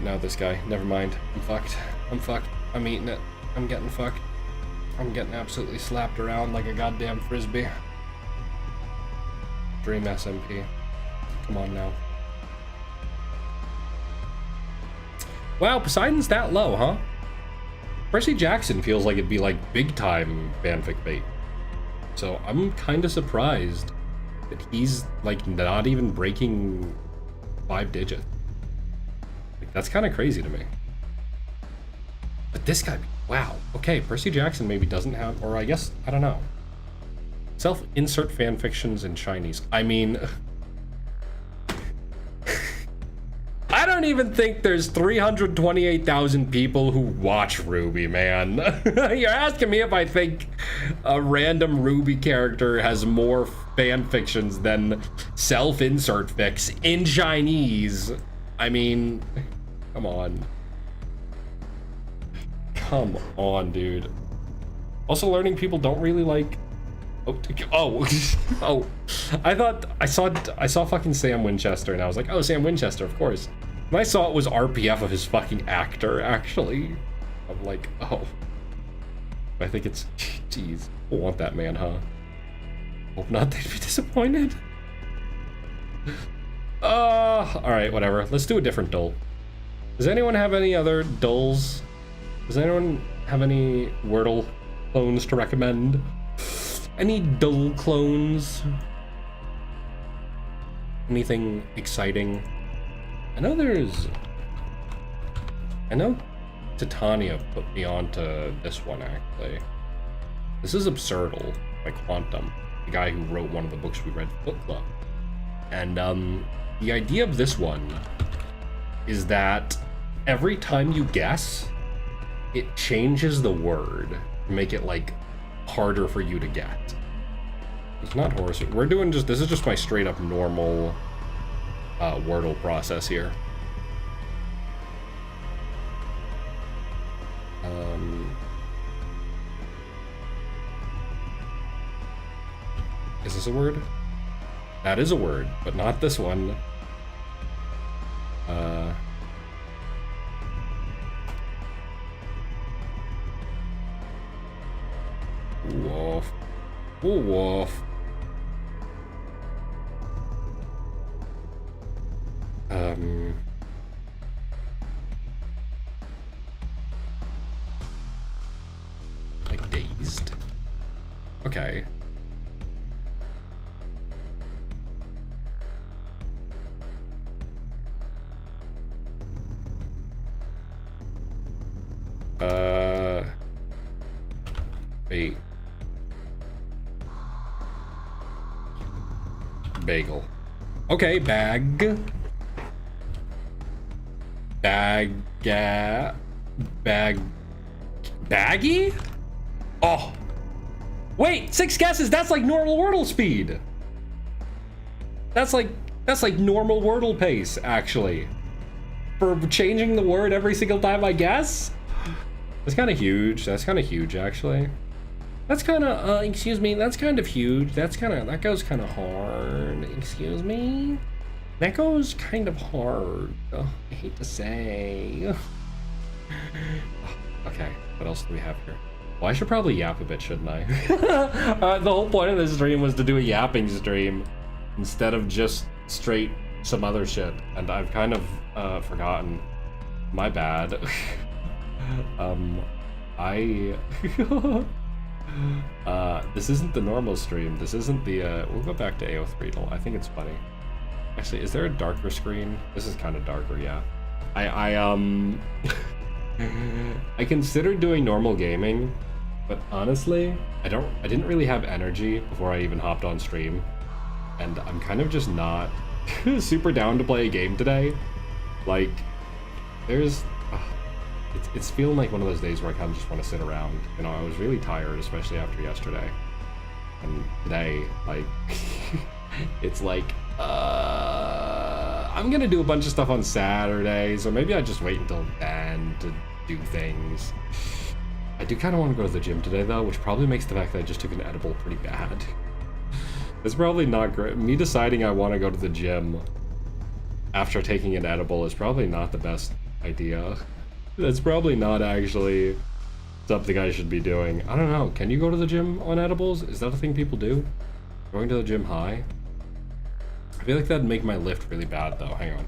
Now this guy, never mind. I'm fucked. I'm fucked. I'm eating it. I'm getting fucked. I'm getting absolutely slapped around like a goddamn frisbee. Dream SMP. Come on now. Wow, Poseidon's that low, huh? Percy Jackson feels like it'd be like big time fanfic bait. So I'm kind of surprised that he's like not even breaking 5 digits. Like, that's kind of crazy to me. But this guy, wow. Okay, Percy Jackson maybe doesn't have, or I guess, I don't know. Self-insert fanfictions in Chinese. I mean, I don't even think there's 328,000 people who watch RWBY, man. You're asking me if I think a random RWBY character has more fan fictions than self-insert fics in Chinese. I mean, come on. Come on, dude. Also learning people don't really like... oh, I thought I saw fucking Sam Winchester and I was like, oh, Sam Winchester, of course. And I saw it was RPF of his fucking actor, actually. I'm like, oh. I think it's, jeez, I want that man, huh? Hope not, they'd be disappointed. Alright, whatever. Let's do a different dull. Does anyone have any other dulls? Does anyone have any Wordle clones to recommend? Any dull clones? Anything exciting? I know Titania put me onto this one, actually. This is Absurdal by Quantum, the guy who wrote one of the books we read for Book Club. And the idea of this one is that every time you guess, it changes the word to make it like harder for you to get. It's not horse. We're doing just, this is just my straight up normal Wordle process here. Is this a word? That is a word, but not this one. Woof. Woof. Like dazed. Okay. Bagel. Okay, bag. Baggy? Oh. Wait, 6 guesses, that's like normal Wordle speed. That's like normal Wordle pace, actually. For changing the word every single time I guess? That's kind of huge. That's kind of huge, actually. That's kind of, excuse me, that's kind of huge. That goes kind of hard. Excuse me? That goes kind of hard. Oh, I hate to say. Okay, what else do we have here? Well, I should probably yap a bit, shouldn't I? The whole point of this stream was to do a yapping stream instead of just straight some other shit, and I've kind of forgotten. My bad. This isn't the normal stream. This isn't the, we'll go back to AO3. I think it's funny. Actually, is there a darker screen? This is kind of darker, yeah. I considered doing normal gaming, but honestly, I didn't really have energy before I even hopped on stream, and I'm kind of just not super down to play a game today. Like, it's feeling like one of those days where I kind of just want to sit around. You know, I was really tired, especially after yesterday. And today, like, it's like, I'm gonna do a bunch of stuff on Saturday, so maybe I just wait until then to do things. I do kind of want to go to the gym today, though, which probably makes the fact that I just took an edible pretty bad. It's probably not great. Me deciding I want to go to the gym after taking an edible is probably not the best idea. That's probably not actually something I should be doing. I don't know. Can you go to the gym on edibles? Is that a thing people do? Going to the gym high? I feel like that'd make my lift really bad, though. Hang on.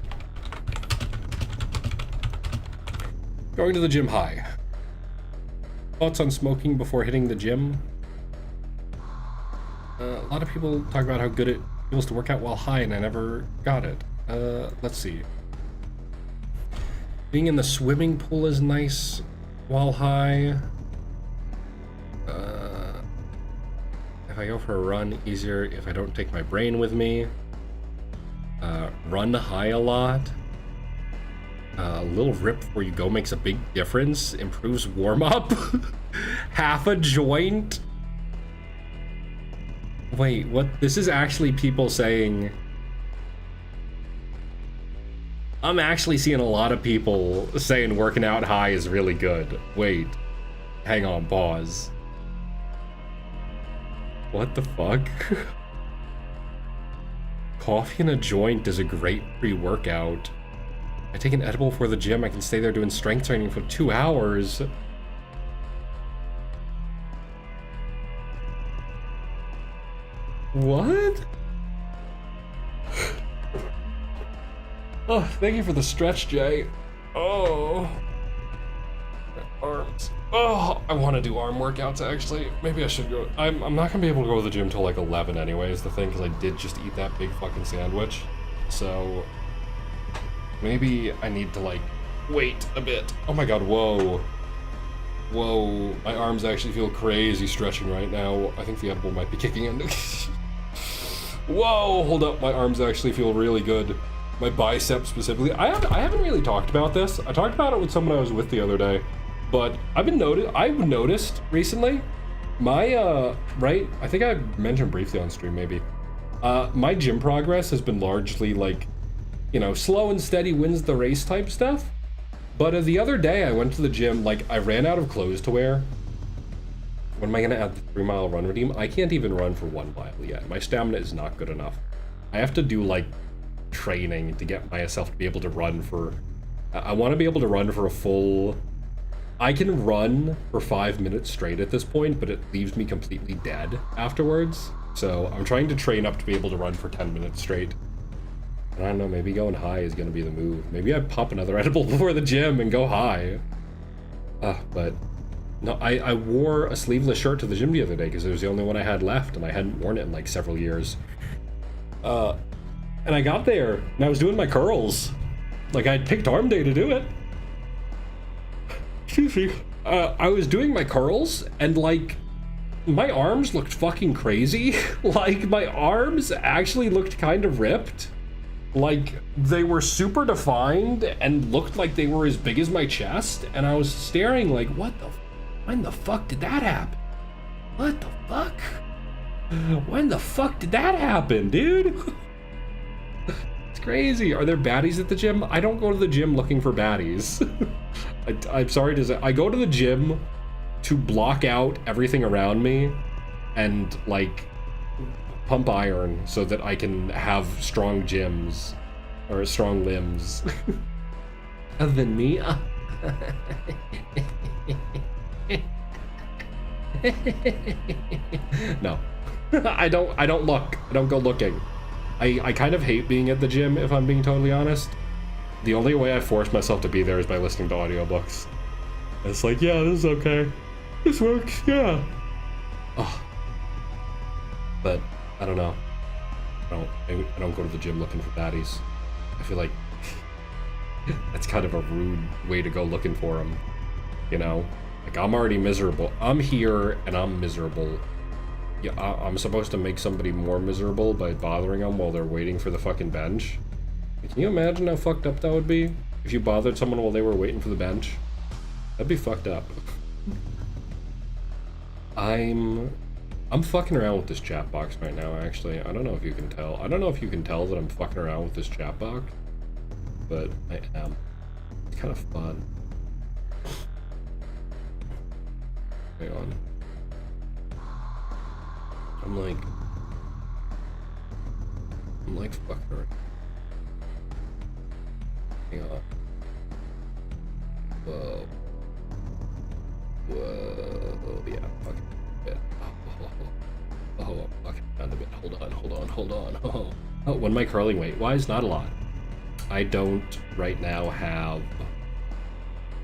Going to the gym high. Thoughts on smoking before hitting the gym? A lot of people talk about how good it feels to work out while high, and I never got it. Let's see. Being in the swimming pool is nice while high. If I go for a run, easier if I don't take my brain with me. Run high a lot. A little rip before you go makes a big difference. Improves warm-up. Half a joint. Wait, what? This is actually people saying... I'm actually seeing a lot of people saying working out high is really good. Wait. Hang on, pause. What the fuck? Coffee and a joint is a great pre-workout. I take an edible for the gym, I can stay there doing strength training for 2 hours. What? Oh, thank you for the stretch, Jay. Oh. My arms. Oh, I want to do arm workouts, actually. Maybe I should go. I'm not going to be able to go to the gym till like 11 anyway, is the thing, because I did just eat that big fucking sandwich. So, maybe I need to, like, wait a bit. Oh my god, whoa. Whoa, my arms actually feel crazy stretching right now. I think the edible might be kicking in. Whoa, hold up, my arms actually feel really good. My biceps specifically. I haven't really talked about this. I talked about it with someone I was with the other day, but I've noticed recently, my, right, I think I mentioned briefly on stream maybe, my gym progress has been largely like, you know, slow and steady wins the race type stuff. But the other day I went to the gym, like I ran out of clothes to wear. When am I gonna add the 3-mile run redeem? I can't even run for 1 mile yet. My stamina is not good enough. I have to do like training to get myself to be able to run for, I want to be able to run for a full, I can run for 5 minutes straight at this point, but it leaves me completely dead afterwards. So I'm trying to train up to be able to run for 10 minutes straight. I don't know, maybe going high is going to be the move. Maybe I pop another edible before the gym and go high. But no, I wore a sleeveless shirt to the gym the other day because it was the only one I had left and I hadn't worn it in like several years. And I got there and I was doing my curls. Like I'd picked arm day to do it. Excuse me. I was doing my curls and like my arms looked fucking crazy. Like, my arms actually looked kind of ripped. Like, they were super defined and looked like they were as big as my chest. And I was staring like, when the fuck did that happen? What the fuck? When the fuck did that happen, dude? It's crazy. Are there baddies at the gym? I don't go to the gym looking for baddies. I'm sorry to say, I go to the gym to block out everything around me and like pump iron so that I can have strong gyms or strong limbs. Other than me. No. I don't look. I don't go looking. I kind of hate being at the gym, if I'm being totally honest. The only way I force myself to be there is by listening to audiobooks. It's like, yeah, this is okay. This works, yeah. Oh. But I don't know. I don't go to the gym looking for baddies. I feel like that's kind of a rude way to go looking for them. You know? Like, I'm already miserable. I'm here and I'm miserable. Yeah, I'm supposed to make somebody more miserable by bothering them while they're waiting for the fucking bench. Can you imagine how fucked up that would be? If you bothered someone while they were waiting for the bench? That'd be fucked up. I'm fucking around with this chat box right now, actually. I don't know if you can tell. I don't know if you can tell that I'm fucking around with this chat box, but I am. It's kind of fun. Hang on. I'm like fucking around. Hang on. Whoa. Whoa. Yeah, fucking bit. Oh, fucking found a bit. Hold on. Oh, what am I curling weight wise? Not a lot. I don't right now have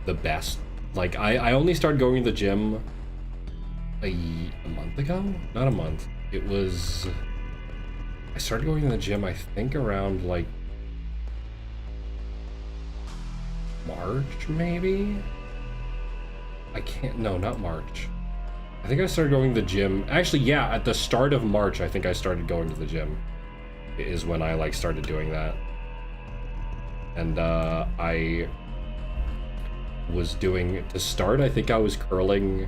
the best. Like, I only started going to the gym a month ago? Not a month. It was... I started going to the gym, I think, around, like, March, maybe? I can't... No, not March. I think I started going to the gym... Actually, yeah, at the start of March, I think I started going to the gym. Is when I, like, started doing that. And, I was doing... To start, I think I was curling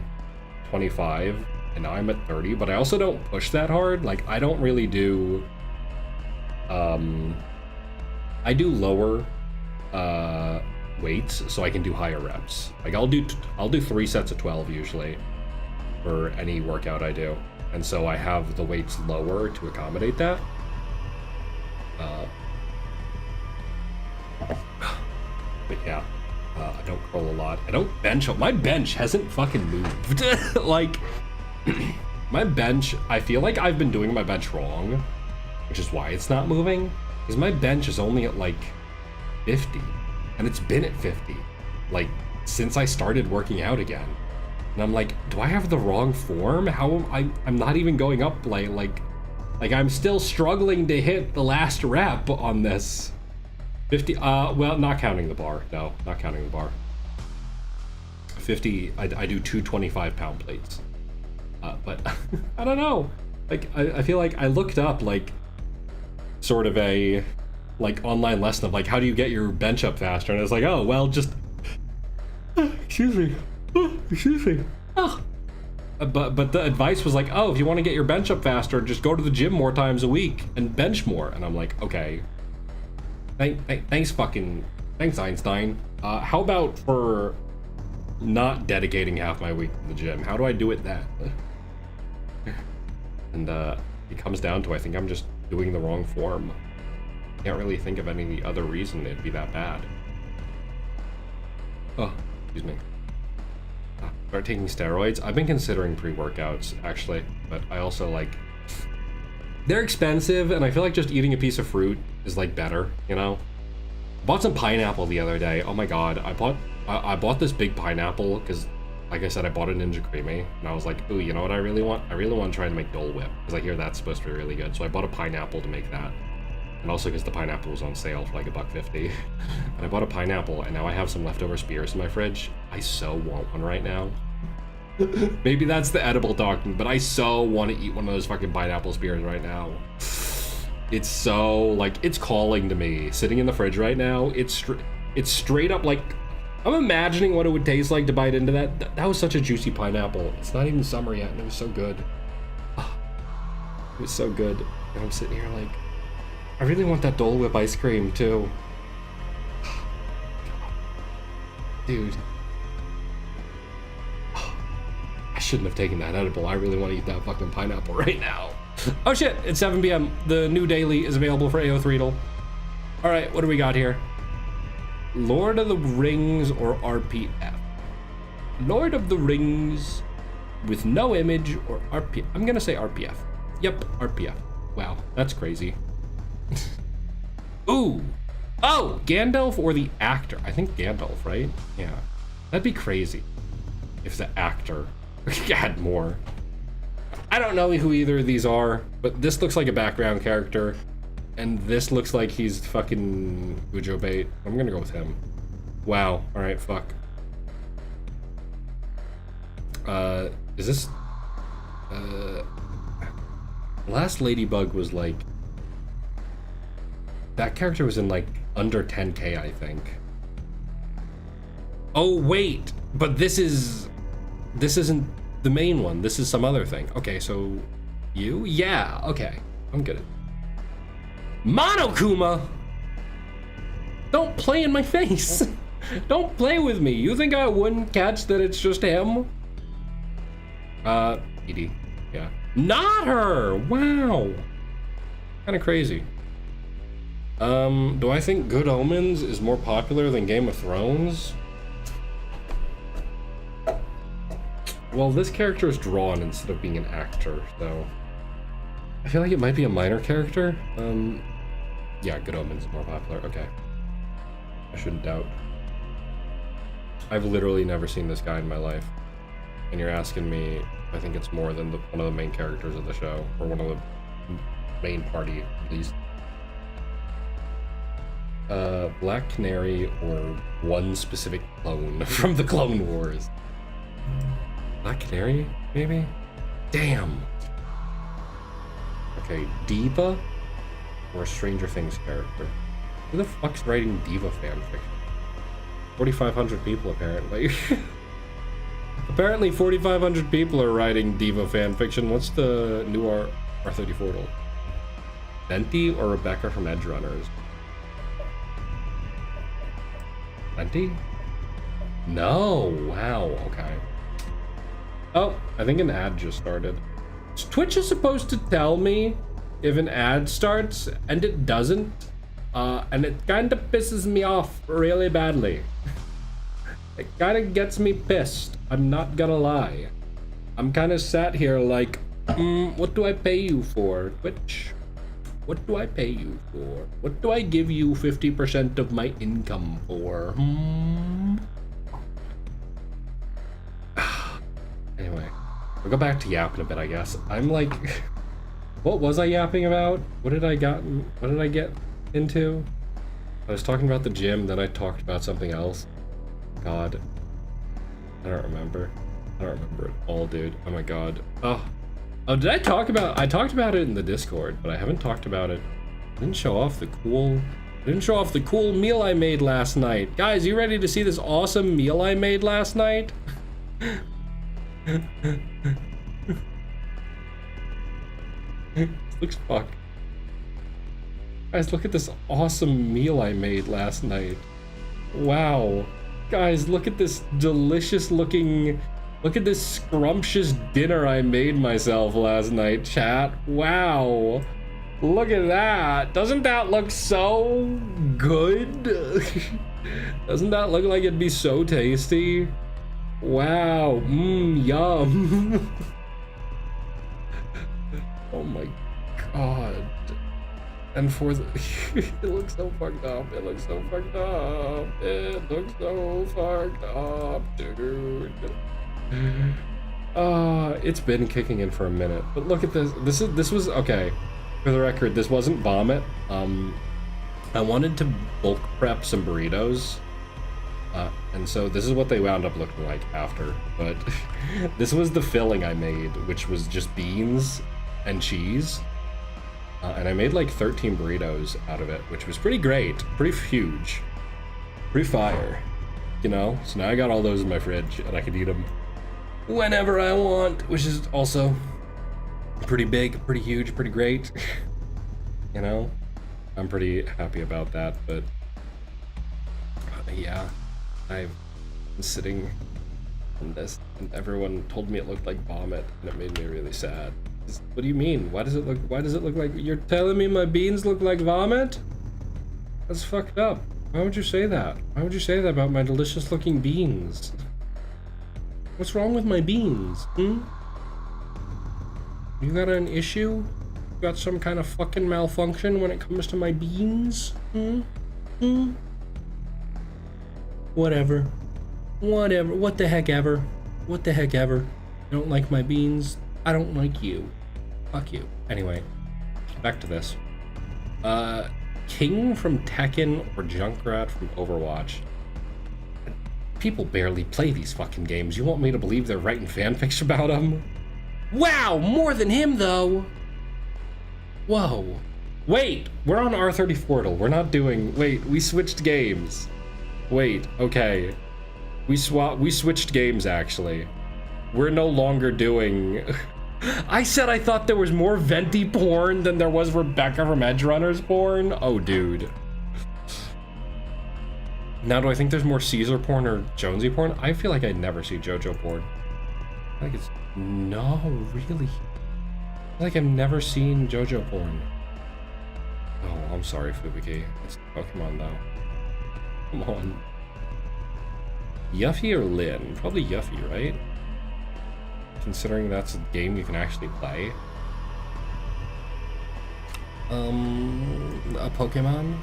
25, and now I'm at 30, but I also don't push that hard. Like, I don't really do... I do lower, weights, so I can do higher reps. Like, I'll do 3 sets of 12 usually for any workout I do, and so I have the weights lower to accommodate that. But yeah, I don't curl a lot. I don't bench. My bench hasn't fucking moved. Like, my bench, I feel like I've been doing my bench wrong, which is why it's not moving, because my bench is only at like 50, and it's been at 50, like, since I started working out again. And I'm like, do I have the wrong form? How am I'm not even going up, like I'm still struggling to hit the last rep on this. 50, well, not counting the bar. No, not counting the bar. 50, I do 2 25-pound plates. But I don't know. Like, I feel like I looked up, like, sort of a, like, online lesson of, like, how do you get your bench up faster? And it's like, oh, well, just, excuse me. Oh. But the advice was like, oh, if you want to get your bench up faster, just go to the gym more times a week and bench more. And I'm like, okay. Thanks Einstein. How about for not dedicating half my week to the gym? How do I do it then? And it comes down to, I think I'm just doing the wrong form. Can't really think of any other reason it'd be that bad. Oh, excuse me. Start taking steroids. I've been considering pre-workouts, actually, but I also, like, they're expensive, and I feel like just eating a piece of fruit is, like, better, you know? Bought some pineapple the other day. Oh my god, I bought this big pineapple because, like I said, I bought a Ninja Creamy, and I was like, ooh, you know what I really want? I really want to try to make Dole Whip, because I hear that's supposed to be really good. So I bought a pineapple to make that, and also because the pineapple was on sale for like $1.50. And I bought a pineapple, and now I have some leftover spears in my fridge. I so want one right now. Maybe that's the edible talking, but I so want to eat one of those fucking pineapple spears right now. It's so, like, it's calling to me. Sitting in the fridge right now, it's straight up like, I'm imagining what it would taste like to bite into that. That was such a juicy pineapple. It's not even summer yet, and it was so good. It was so good. And I'm sitting here like, I really want that Dole Whip ice cream too. Dude. I shouldn't have taken that edible. I really want to eat that fucking pineapple right now. Oh shit, it's 7 p.m. The new daily is available for AO Threedle. All right, what do we got here? Lord of the Rings or RPF? Lord of the Rings with no image or RPF? I'm gonna say RPF. Yep, RPF. Wow, that's crazy. Ooh. Oh, Gandalf or the actor? I think Gandalf, right? Yeah. That'd be crazy if the actor had more. I don't know who either of these are, but this looks like a background character, and this looks like he's fucking Ujo bait. I'm gonna go with him. Wow. All right. Fuck. Is this? Last Ladybug was like. That character was in like under 10K, I think. Oh wait, but this isn't the main one. This is some other thing. Okay, so you? Yeah, okay. I'm good. Monokuma! Don't play in my face. Don't play with me. You think I wouldn't catch that it's just him? Edie. Yeah. Not her! Wow. Kind of crazy. Do I think Good Omens is more popular than Game of Thrones? Well, this character is drawn instead of being an actor, so I feel like it might be a minor character. Yeah, Good Omens is more popular. Okay. I shouldn't doubt. I've literally never seen this guy in my life. And you're asking me if I think it's more than one of the main characters of the show, or one of the main party, at least. Black Canary or one specific clone from the Clone Wars. Black Canary, maybe? Damn. Okay, Diva or a Stranger Things character? Who the fuck's writing Diva fanfiction? 4,500 people apparently. Apparently 4,500 people are writing Diva fanfiction. What's the new R34 role? Venti or Rebecca from Edge Runners? Venti? No, wow, okay. Oh, I think an ad just started. Twitch is supposed to tell me if an ad starts, and it doesn't. And it kind of pisses me off really badly. It kind of gets me pissed. I'm not gonna lie. I'm kind of sat here like, what do I pay you for, Twitch? What do I pay you for? What do I give you 50% of my income for? Anyway, we'll go back to yapping a bit, I guess. I'm like, what was I yapping about? What did I get into? I was talking about the gym, then I talked about something else. God, I don't remember. I don't remember at all, dude. Oh my god. Oh, did I talked about it in the Discord, but I haven't talked about it. I didn't show off the cool meal I made last night. Guys, you ready to see this awesome meal I made last night? Looks fuck. Guys, look at this awesome meal I made last night. Wow. Guys, look at this delicious looking, look at this scrumptious dinner I made myself last night, chat. Wow. Look at that. Doesn't that look so good? Doesn't that look like it'd be so tasty? Wow. Yum. Oh my god. And for the it looks so fucked up. It looks so fucked up. It looks so fucked up, dude. It's been kicking in for a minute. But look at this. This was okay. For the record, this wasn't vomit. I wanted to bulk prep some burritos. And so this is what they wound up looking like after, but this was the filling I made, which was just beans and cheese. And I made like 13 burritos out of it, which was pretty great, pretty huge, pretty fire, you know? So now I got all those in my fridge and I can eat them whenever I want, which is also pretty big, pretty huge, pretty great. You know, I'm pretty happy about that, but yeah, I've been sitting on this and everyone told me it looked like vomit and it made me really sad. What do you mean? Why does it look like, you're telling me my beans look like vomit? That's fucked up. Why would you say that? Why would you say that about my delicious looking beans? What's wrong with my beans? You got an issue? You got some kind of fucking malfunction when it comes to my beans? Whatever. Whatever. What the heck ever. What the heck ever. You don't like my beans? I don't like you. Fuck you. Anyway, back to this. King from Tekken or Junkrat from Overwatch. People barely play these fucking games. You want me to believe they're writing fanfics about them? Wow, more than him though. Whoa. Wait, we're on R34. We're not doing, wait, we switched games. Wait, okay. We switched games actually. We're no longer doing, I said I thought there was more venti porn than there was Rebecca from Edge Runners porn. Oh, dude. Now, do I think there's more Caesar porn or Jonesy porn? I feel like I never see JoJo porn. I think it's, no, really. I feel like I've never seen JoJo porn. Oh, I'm sorry, Fubuki. It's Pokemon though. Come on. Yuffie or Lin? Probably Yuffie, right? Considering that's a game you can actually play. A Pokemon?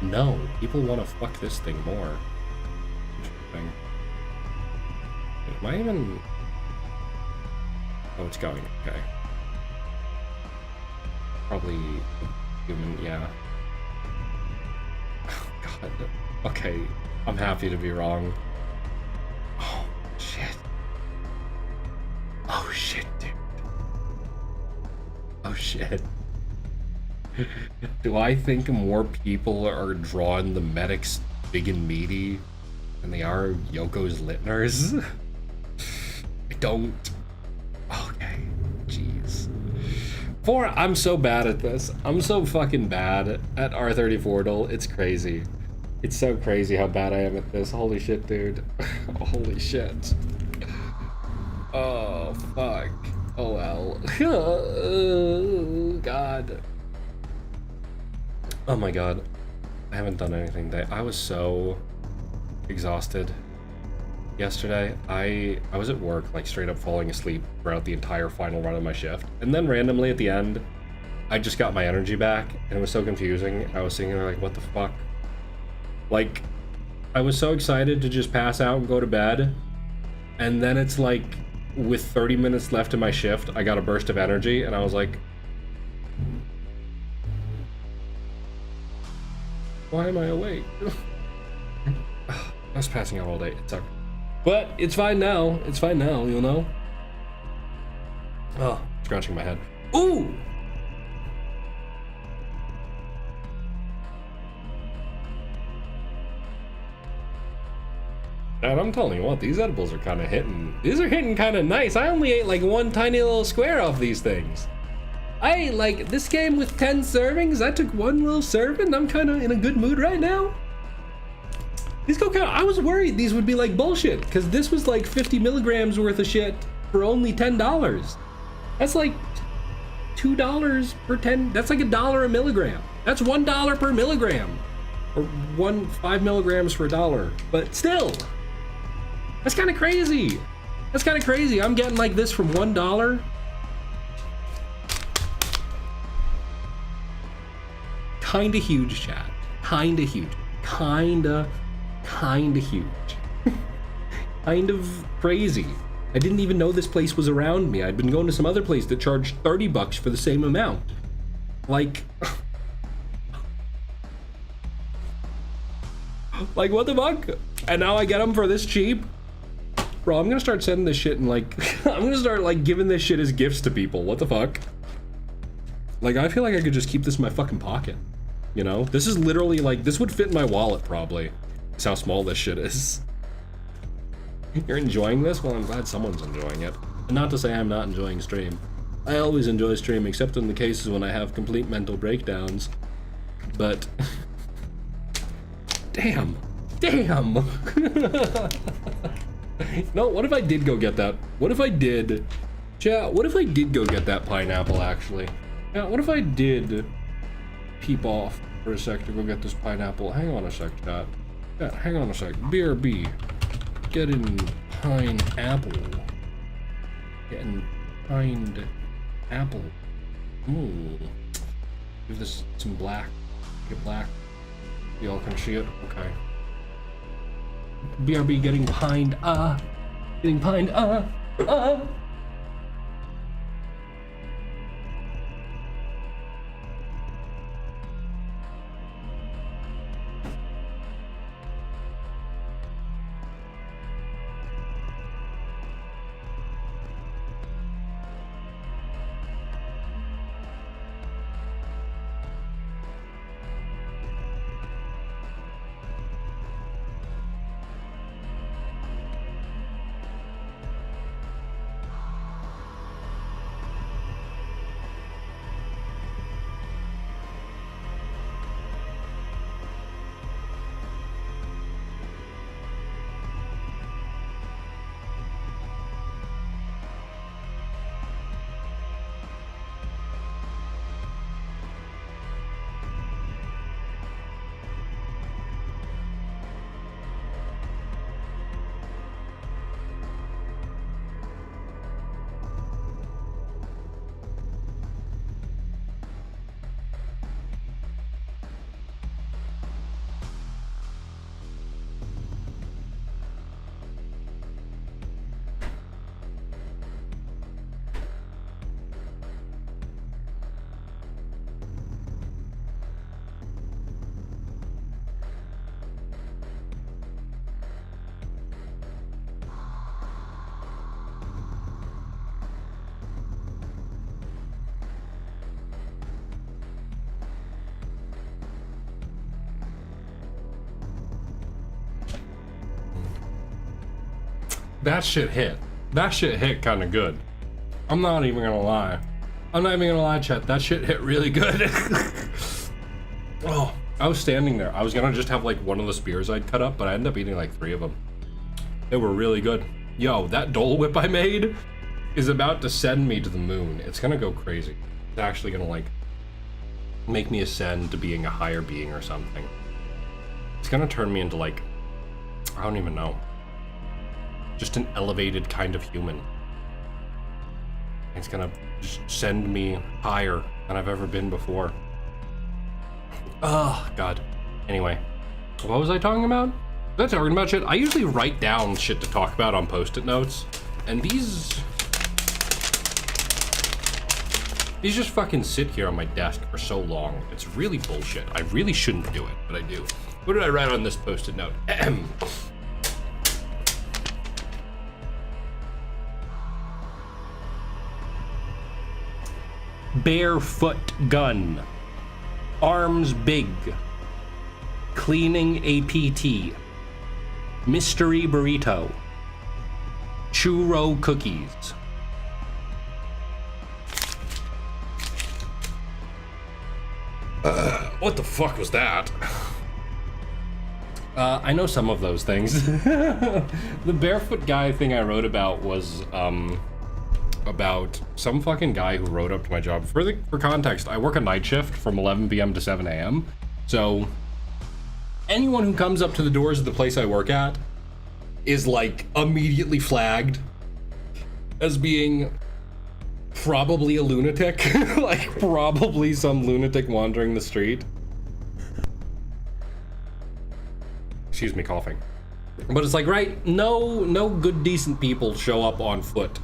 No, people want to fuck this thing more. Interesting. Am I even... Oh, it's going, okay. Probably human, yeah. Oh, God. Okay, I'm happy to be wrong. Oh, shit. Oh shit, dude. Oh shit. Do I think more people are drawing the medics big and meaty than they are Yoko's Litners? I don't. Okay, jeez. I'm so bad at this. I'm so fucking bad at R34. It's crazy. It's so crazy how bad I am at this. Holy shit, dude. Holy shit. Oh, fuck. Oh, well. Oh, God. Oh, my God. I haven't done anything today. I was so exhausted yesterday. I was at work, like, straight up falling asleep throughout the entire final run of my shift. And then randomly at the end, I just got my energy back, and it was so confusing. I was sitting there like, what the fuck? Like, I was so excited to just pass out and go to bed. And then it's like, with 30 minutes left in my shift, I got a burst of energy, and I was like, why am I awake? I was passing out all day. It sucked. But it's fine now. It's fine now, you know? Oh, scratching my head. Ooh! And I'm telling you what, these edibles are kind of hitting. These are hitting kind of nice. I only ate like one tiny little square off these things. I ate like this game with 10 servings. I took one little serving. I'm kind of in a good mood right now. These go kind of, I was worried these would be like bullshit because this was like 50 milligrams worth of shit for only $10. That's like $2 per 10. That's like $1 a milligram. That's $1 per milligram, or 5 milligrams for $1. But still. That's kind of crazy. That's kind of crazy. I'm getting like this from $1. Kinda huge, chat. Kinda huge. Kinda huge. Kind of crazy. I didn't even know this place was around me. I'd been going to some other place that charged $30 for the same amount. Like... Like, what the fuck? And now I get them for this cheap? Bro, I'm gonna start sending this shit and like, I'm gonna start like giving this shit as gifts to people. What the fuck? Like, I feel like I could just keep this in my fucking pocket. You know? This is literally like, this would fit in my wallet probably. That's how small this shit is. You're enjoying this? Well, I'm glad someone's enjoying it. And not to say I'm not enjoying stream. I always enjoy stream, except in the cases when I have complete mental breakdowns. But... Damn. Damn! No, what if I did go get that? What if I did... Chat, what if I did go get that pineapple, actually? Yeah, what if I did peep off for a sec to go get this pineapple? Hang on a sec, chat. Yeah, hang on a sec. BRB. Getting pineapple. Getting pineapple. Ooh. Give this some black. Get black. Y'all can see it? Okay. BRB getting pined, Getting pined, That shit hit. That shit hit kind of good. I'm not even gonna lie. I'm not even gonna lie, chat. That shit hit really good. Oh, I was standing there. I was gonna just have like one of the spears I'd cut up, but I ended up eating like 3 of them. They were really good. Yo, that Dole Whip I made is about to send me to the moon. It's gonna go crazy. It's actually gonna like make me ascend to being a higher being or something. It's gonna turn me into like, I don't even know. Just an elevated kind of human. It's gonna just send me higher than I've ever been before. Oh, God. Anyway, what was I talking about? Was I talking about shit? I usually write down shit to talk about on Post-it notes, and these just fucking sit here on my desk for so long. It's really bullshit. I really shouldn't do it, but I do. What did I write on this Post-it note? Barefoot gun. Arms big. Cleaning APT. Mystery burrito. Churro cookies. What the fuck was that? I know some of those things. The barefoot guy thing I wrote about was, about some fucking guy who rode up to my job. For context, I work a night shift from 11 p.m. to 7 a.m. So anyone who comes up to the doors of the place I work at is like immediately flagged as being probably a lunatic. Like probably some lunatic wandering the street. Excuse me, coughing. But it's like, right, no good decent people show up on foot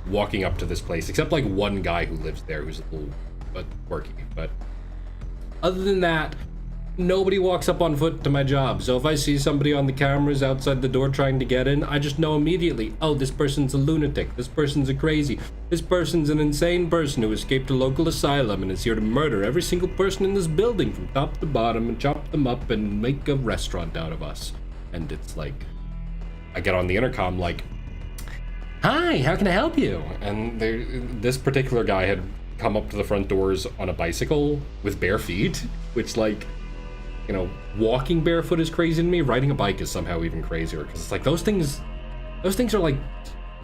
walking up to this place, except like one guy who lives there who's a little quirky. But other than that, nobody walks up on foot to my job. So if I see somebody on the cameras outside the door trying to get in, I just know immediately, oh, this person's a lunatic. This person's a crazy. This person's an insane person who escaped a local asylum and is here to murder every single person in this building from top to bottom and chop them up and make a restaurant out of us. And it's like, I get on the intercom like, hi, how can I help you? And this particular guy had come up to the front doors on a bicycle with bare feet, which, like, you know, walking barefoot is crazy to me. Riding a bike is somehow even crazier, because it's like those things are like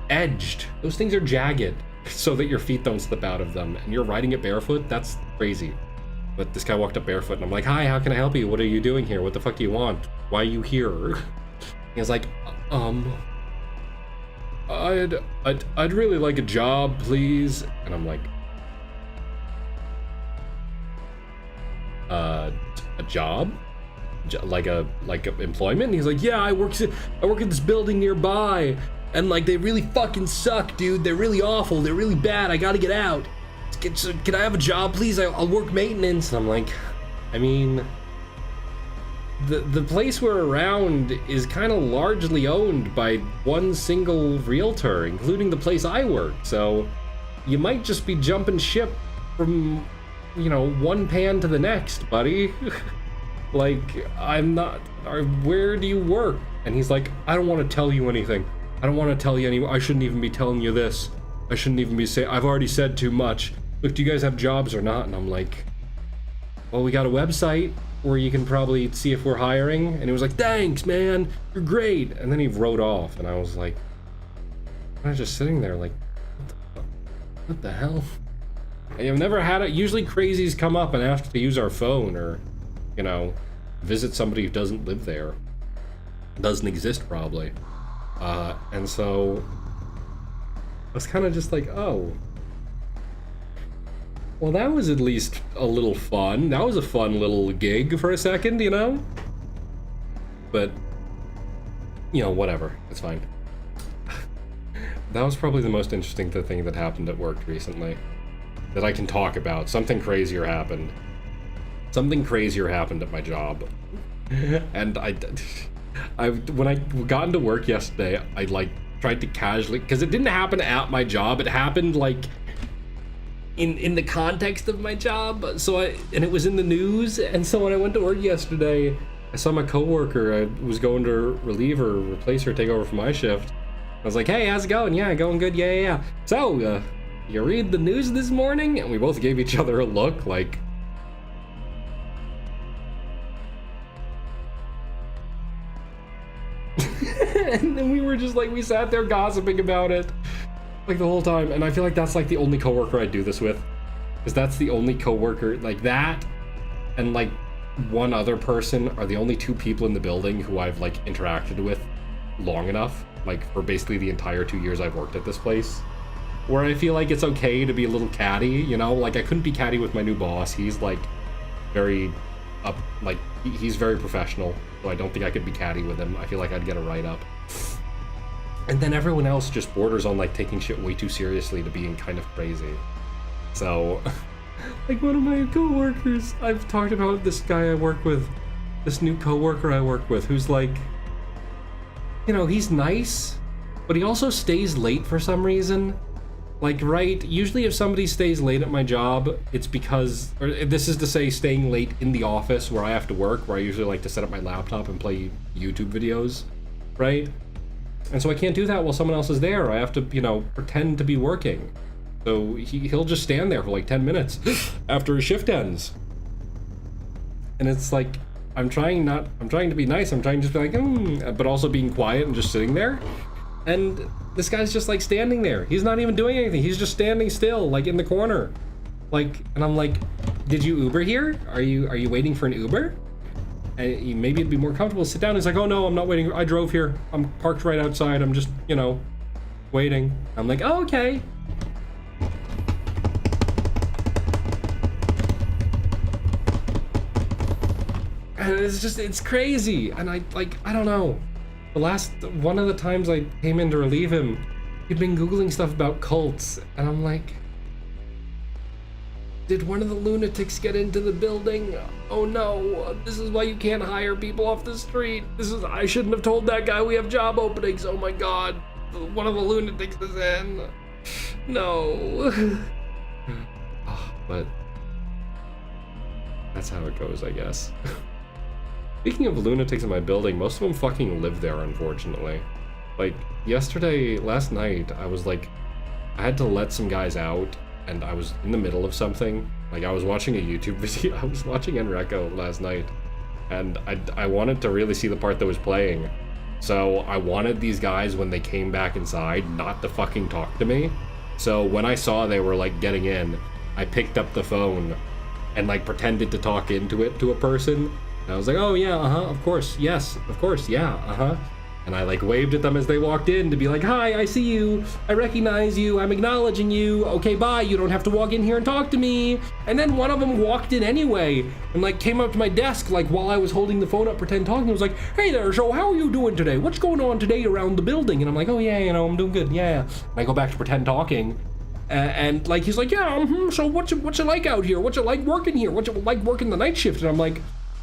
edged. Those things are jagged so that your feet don't slip out of them, and you're riding it barefoot. That's crazy. But this guy walked up barefoot, and I'm like, hi, how can I help you? What are you doing here? What the fuck do you want? Why are you here? He was like, I'd really like a job, please. And I'm like, a job? Like employment? And he's like, yeah, I work at this building nearby, and like they really fucking suck, dude. They're really awful. They're really bad. I gotta get out. Can I have a job, please? I'll work maintenance. And I'm like, I mean, the place we're around is kind of largely owned by one single realtor, including the place I work. So you might just be jumping ship from, you know, one pan to the next, buddy. Like, I'm not, where do you work? And he's like, I don't want to tell you anything. I don't want to tell you I shouldn't even be telling you this. I shouldn't even be saying, I've already said too much. Look, do you guys have jobs or not? And I'm like, well, we got a website where you can probably see if we're hiring. And he was like, thanks, man, you're great. And then he wrote off, and I was like, I was just sitting there like, what the hell? I've never had it. Usually crazies come up and ask to use our phone, or, you know, visit somebody who doesn't live there. Doesn't exist, probably. And so I was kind of just like, oh, well, that was at least a little fun. That was a fun little gig for a second, you know? But, you know, whatever. It's fine. That was probably the most interesting thing that happened at work recently that I can talk about. Something crazier happened. Something crazier happened at my job. And when I got into work yesterday, I like tried to casually, because it didn't happen at my job. It happened like in the context of my job. So and it was in the news. And so when I went to work yesterday, I saw my coworker. I was going to relieve her, replace her, take over for my shift. I was like, hey, how's it going? Yeah, going good. Yeah. So, you read the news this morning? And we both gave each other a look like, and then we were just like, we sat there gossiping about it like the whole time. And I feel like that's like the only coworker I do this with, because that's the only coworker like that, and like one other person are the only two people in the building who I've like interacted with long enough, like for basically the entire 2 years I've worked at this place, where I feel like it's okay to be a little catty, you know? Like, I couldn't be catty with my new boss. He's like very up, like he's very professional, so I don't think I could be catty with him. I feel like I'd get a write-up. And then everyone else just borders on like taking shit way too seriously to being kind of crazy. So like one of my coworkers, I've talked about this guy I work with, this new coworker I work with, who's like, you know, he's nice, but he also stays late for some reason. Like, right, usually if somebody stays late at my job, it's because, or this is to say staying late in the office where I have to work, where I usually like to set up my laptop and play YouTube videos, right? And so I can't do that while someone else is there. I have to, you know, pretend to be working. So he'll just stand there for like 10 minutes after his shift ends. And it's like, I'm trying to be nice. I'm trying to just be like, but also being quiet and just sitting there. And this guy's just like standing there. He's not even doing anything. He's just standing still, like in the corner. Like, and I'm like, did you Uber here? Are you waiting for an Uber? And maybe it'd be more comfortable to sit down. He's like, oh no, I'm not waiting. I drove here. I'm parked right outside. I'm just, you know, waiting. I'm like, oh, okay. And it's just, it's crazy. And I don't know. One of the times I came in to relieve him, he'd been Googling stuff about cults. And I'm like, Did one of the lunatics get into the building? Oh no, this is why you can't hire people off the street. I shouldn't have told that guy we have job openings. Oh my god, one of the lunatics is in. No. But that's how it goes, I guess. Speaking of lunatics in my building, most of them fucking live there, unfortunately. Like, last night, I was like, I had to let some guys out, and I was in the middle of something. Like, I was watching a YouTube video. I was watching Enrico last night, and I wanted to really see the part that was playing. So I wanted these guys, when they came back inside, not to fucking talk to me. So when I saw they were, like, getting in, I picked up the phone and, like, pretended to talk into it to a person. And I was like, oh, yeah, of course, yes, of course, yeah, And I, like, waved at them as they walked in to be like, hi, I see you, I recognize you, I'm acknowledging you, okay, bye, you don't have to walk in here and talk to me. And then one of them walked in anyway and, like, came up to my desk, like, while I was holding the phone up, pretend talking, and was like, hey there, so how are you doing today? What's going on today around the building? And I'm like, oh, yeah, you know, I'm doing good, yeah. And I go back to pretend talking. And like, he's like, yeah, so what's it like out here? What's it like working here? What's it like working the night shift? And I'm like,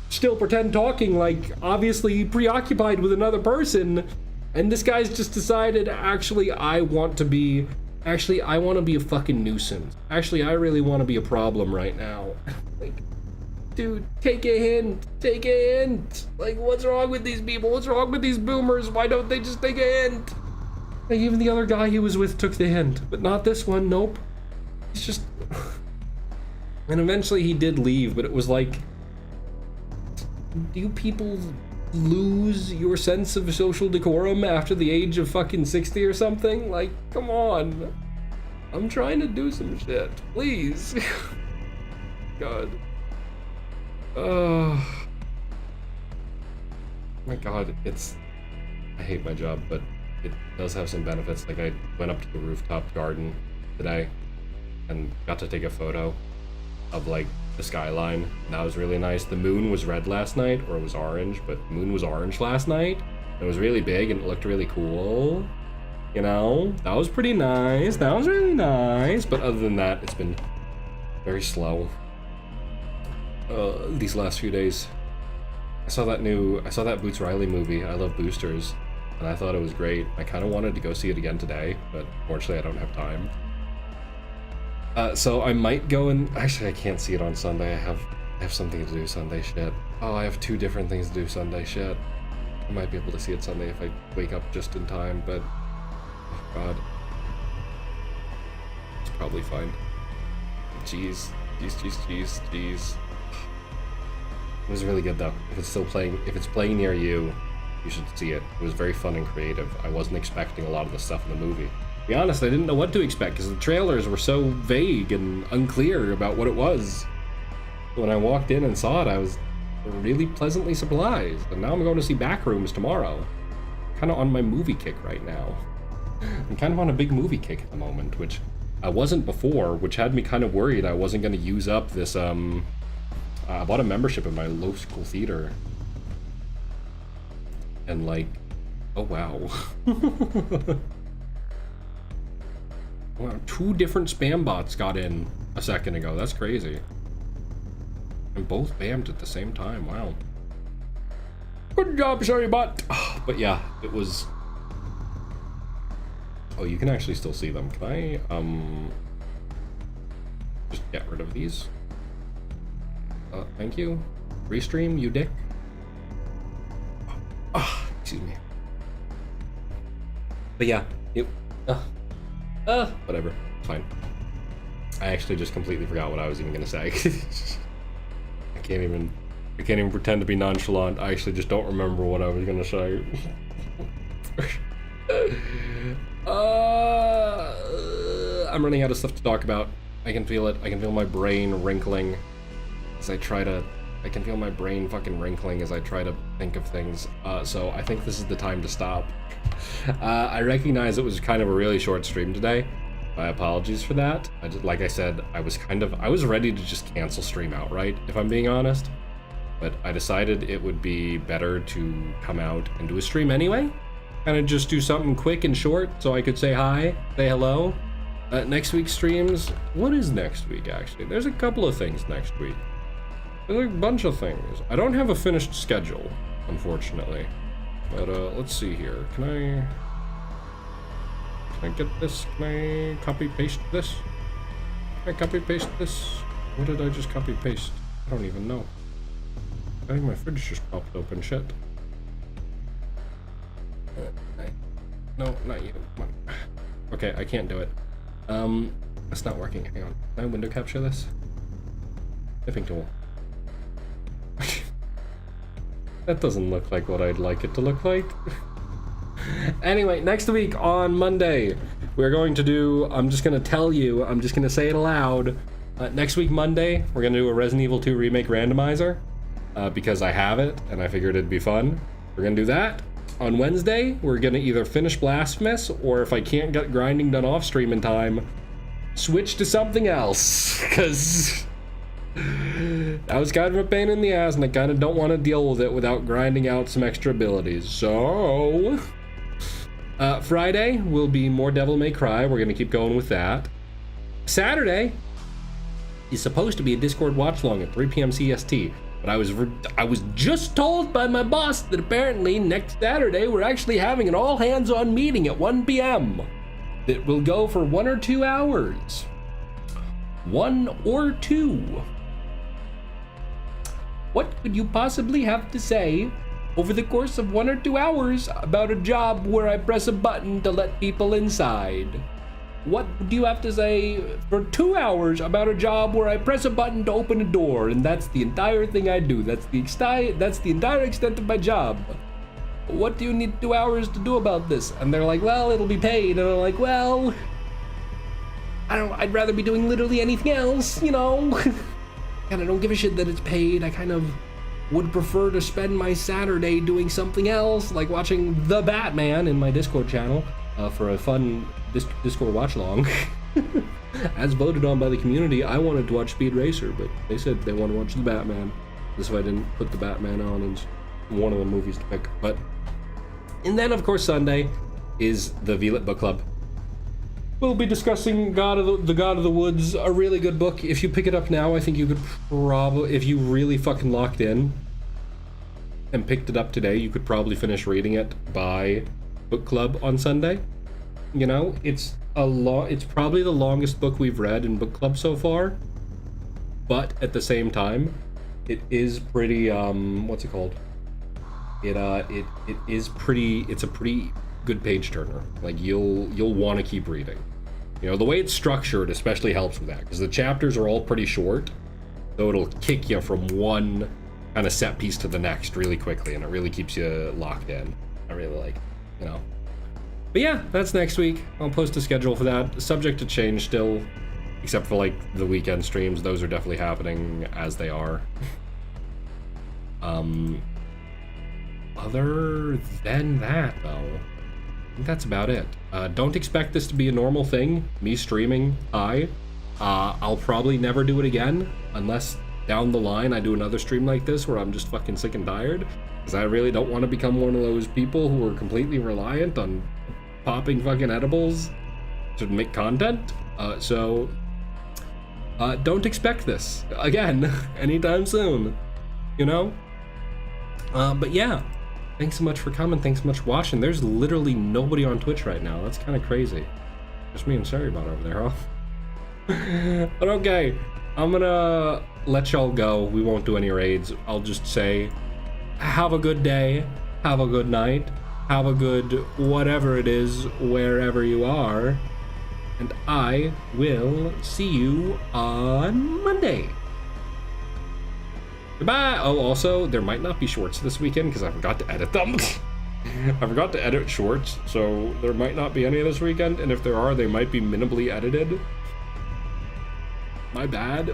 still pretend talking, like, obviously preoccupied with another person. And this guy's just decided, actually, I want to be a fucking nuisance. Actually, I really want to be a problem right now. Like, dude, take a hint. Like, what's wrong with these people? What's wrong with these boomers? Why don't they just take a hint? Like, even the other guy he was with took the hint, but not this one, nope. It's just... And eventually he did leave, but it was like... Do you people lose your sense of social decorum after the age of fucking 60 or something? Like, come on. I'm trying to do some shit, please. God. Oh. My God, I hate my job, but it does have some benefits. Like, I went up to the rooftop garden today and got to take a photo of, like, the skyline. And that was really nice. The moon was red last night, or it was orange, but the moon was orange last night. It was really big and it looked really cool. You know, that was pretty nice. That was really nice. But other than that, it's been very slow these last few days. I saw that Boots Riley movie, I Love Boosters, and I thought it was great. I kind of wanted to go see it again today, but fortunately I don't have time. So I might go and... Actually, I can't see it on Sunday. I have something to do Sunday, shit. Oh, I have 2 different things to do Sunday, shit. I might be able to see it Sunday if I wake up just in time, but... Oh, God. It's probably fine. Jeez. It was really good, though. If it's playing near you, you should see it. It was very fun and creative. I wasn't expecting a lot of the stuff in the movie. To be honest, I didn't know what to expect because the trailers were so vague and unclear about what it was. When I walked in and saw it, I was really pleasantly surprised. And now I'm going to see Backrooms tomorrow. Kind of on my movie kick right now. I'm kind of on a big movie kick at the moment, which I wasn't before, which had me kind of worried I wasn't going to use up this, I bought a membership in my local theater. And like, oh wow. Wow, 2 different spam bots got in a second ago. That's crazy. And both bammed at the same time. Wow. Good job, sorry bot. But yeah, it was... Oh, you can actually still see them. Can I, just get rid of these? Thank you. Restream, you dick. Excuse me. But yeah, whatever, fine. I actually just completely forgot what I was even gonna say. I can't even pretend to be nonchalant. I actually just don't remember what I was gonna say. I'm running out of stuff to talk about. I can feel it. I can feel my brain wrinkling as I try to... I can feel my brain fucking wrinkling as I try to think of things. So I think this is the time to stop. I recognize it was kind of a really short stream today. My apologies for that. Like I said, I was ready to just cancel stream outright, if I'm being honest. But I decided it would be better to come out and do a stream anyway. Kind of just do something quick and short so I could say hi, say hello. Next week's streams, what is next week actually? There's a couple of things next week. There's a bunch of things. I don't have a finished schedule, unfortunately. But let's see here. Can I get this? Can I copy paste this? Can I copy paste this? What did I just copy paste? I don't even know. I think my fridge just popped open. Shit. No, not you. Come on. Okay, I can't do it. It's not working. Hang on. Can I window capture this? Snipping tool. That doesn't look like what I'd like it to look like. Anyway, next week on Monday, we're going to do, I'm just going to tell you, I'm just going to say it aloud. Next week, Monday, we're going to do a Resident Evil 2 Remake randomizer because I have it and I figured it'd be fun. We're going to do that. On Wednesday, we're going to either finish Blasphemous or if I can't get grinding done off stream in time, switch to something else because that was kind of a pain in the ass and I kind of don't want to deal with it without grinding out some extra abilities. So Friday will be more Devil May Cry. We're going to keep going with that. Saturday is supposed to be a Discord watch long at 3 p.m. CST. But I was just told by my boss that apparently next Saturday we're actually having an all hands on meeting at 1 p.m. that will go for 1 or 2 hours. 1 or 2. What could you possibly have to say over the course of 1 or 2 hours about a job where I press a button to let people inside? What do you have to say for 2 hours about a job where I press a button to open a door and that's the entire thing I do? That's the entire extent of my job. What do you need 2 hours to do about this? And they're like, well, it'll be paid. And I'm like, well, I'd rather be doing literally anything else, you know? And I don't give a shit that it's paid. I kind of would prefer to spend my Saturday doing something else, like watching The Batman in my Discord channel for a fun Discord watch long. As voted on by the community, I wanted to watch Speed Racer, but they said they want to watch The Batman. This is why I didn't put The Batman on as one of the movies to pick. And then, of course, Sunday is the VLIT Book Club. We'll be discussing The God of the Woods, a really good book. If you pick it up now, I think you could probably, if you really fucking locked in and picked it up today, you could probably finish reading it by book club on Sunday. You know, it's probably the longest book we've read in book club so far, but at the same time, it is pretty, what's it called? It's a pretty good page turner. Like you'll want to keep reading. You know, the way it's structured especially helps with that because the chapters are all pretty short, so it'll kick you from one kind of set piece to the next really quickly, and it really keeps you locked in. I really like it, you know. But yeah, that's next week. I'll post a schedule for that. Subject to change still, except for like the weekend streams. Those are definitely happening as they are. Other than that, though, I think that's about it. Don't expect this to be a normal thing, me streaming. I'll probably never do it again, unless down the line I do another stream like this where I'm just fucking sick and tired, because I really don't want to become one of those people who are completely reliant on popping fucking edibles to make content. So don't expect this again anytime soon, you know? But yeah. Thanks so much for coming. Thanks so much for watching. There's literally nobody on Twitch right now. That's kind of crazy. Just me and Saribot over there, huh? But okay, I'm gonna let y'all go. We won't do any raids. I'll just say, have a good day, have a good night, have a good whatever it is, wherever you are, and I will see you on Monday. Goodbye! Oh, also, there might not be shorts this weekend because I forgot to edit them. I forgot to edit shorts, so there might not be any this weekend, and if there are, they might be minimally edited. My bad.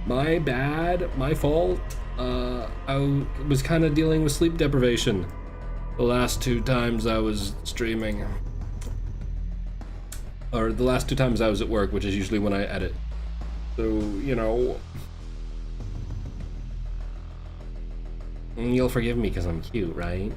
My bad. My fault. I was kind of dealing with sleep deprivation the last 2 times I was streaming. Or the last 2 times I was at work, which is usually when I edit. So, you know... You'll forgive me because I'm cute, right?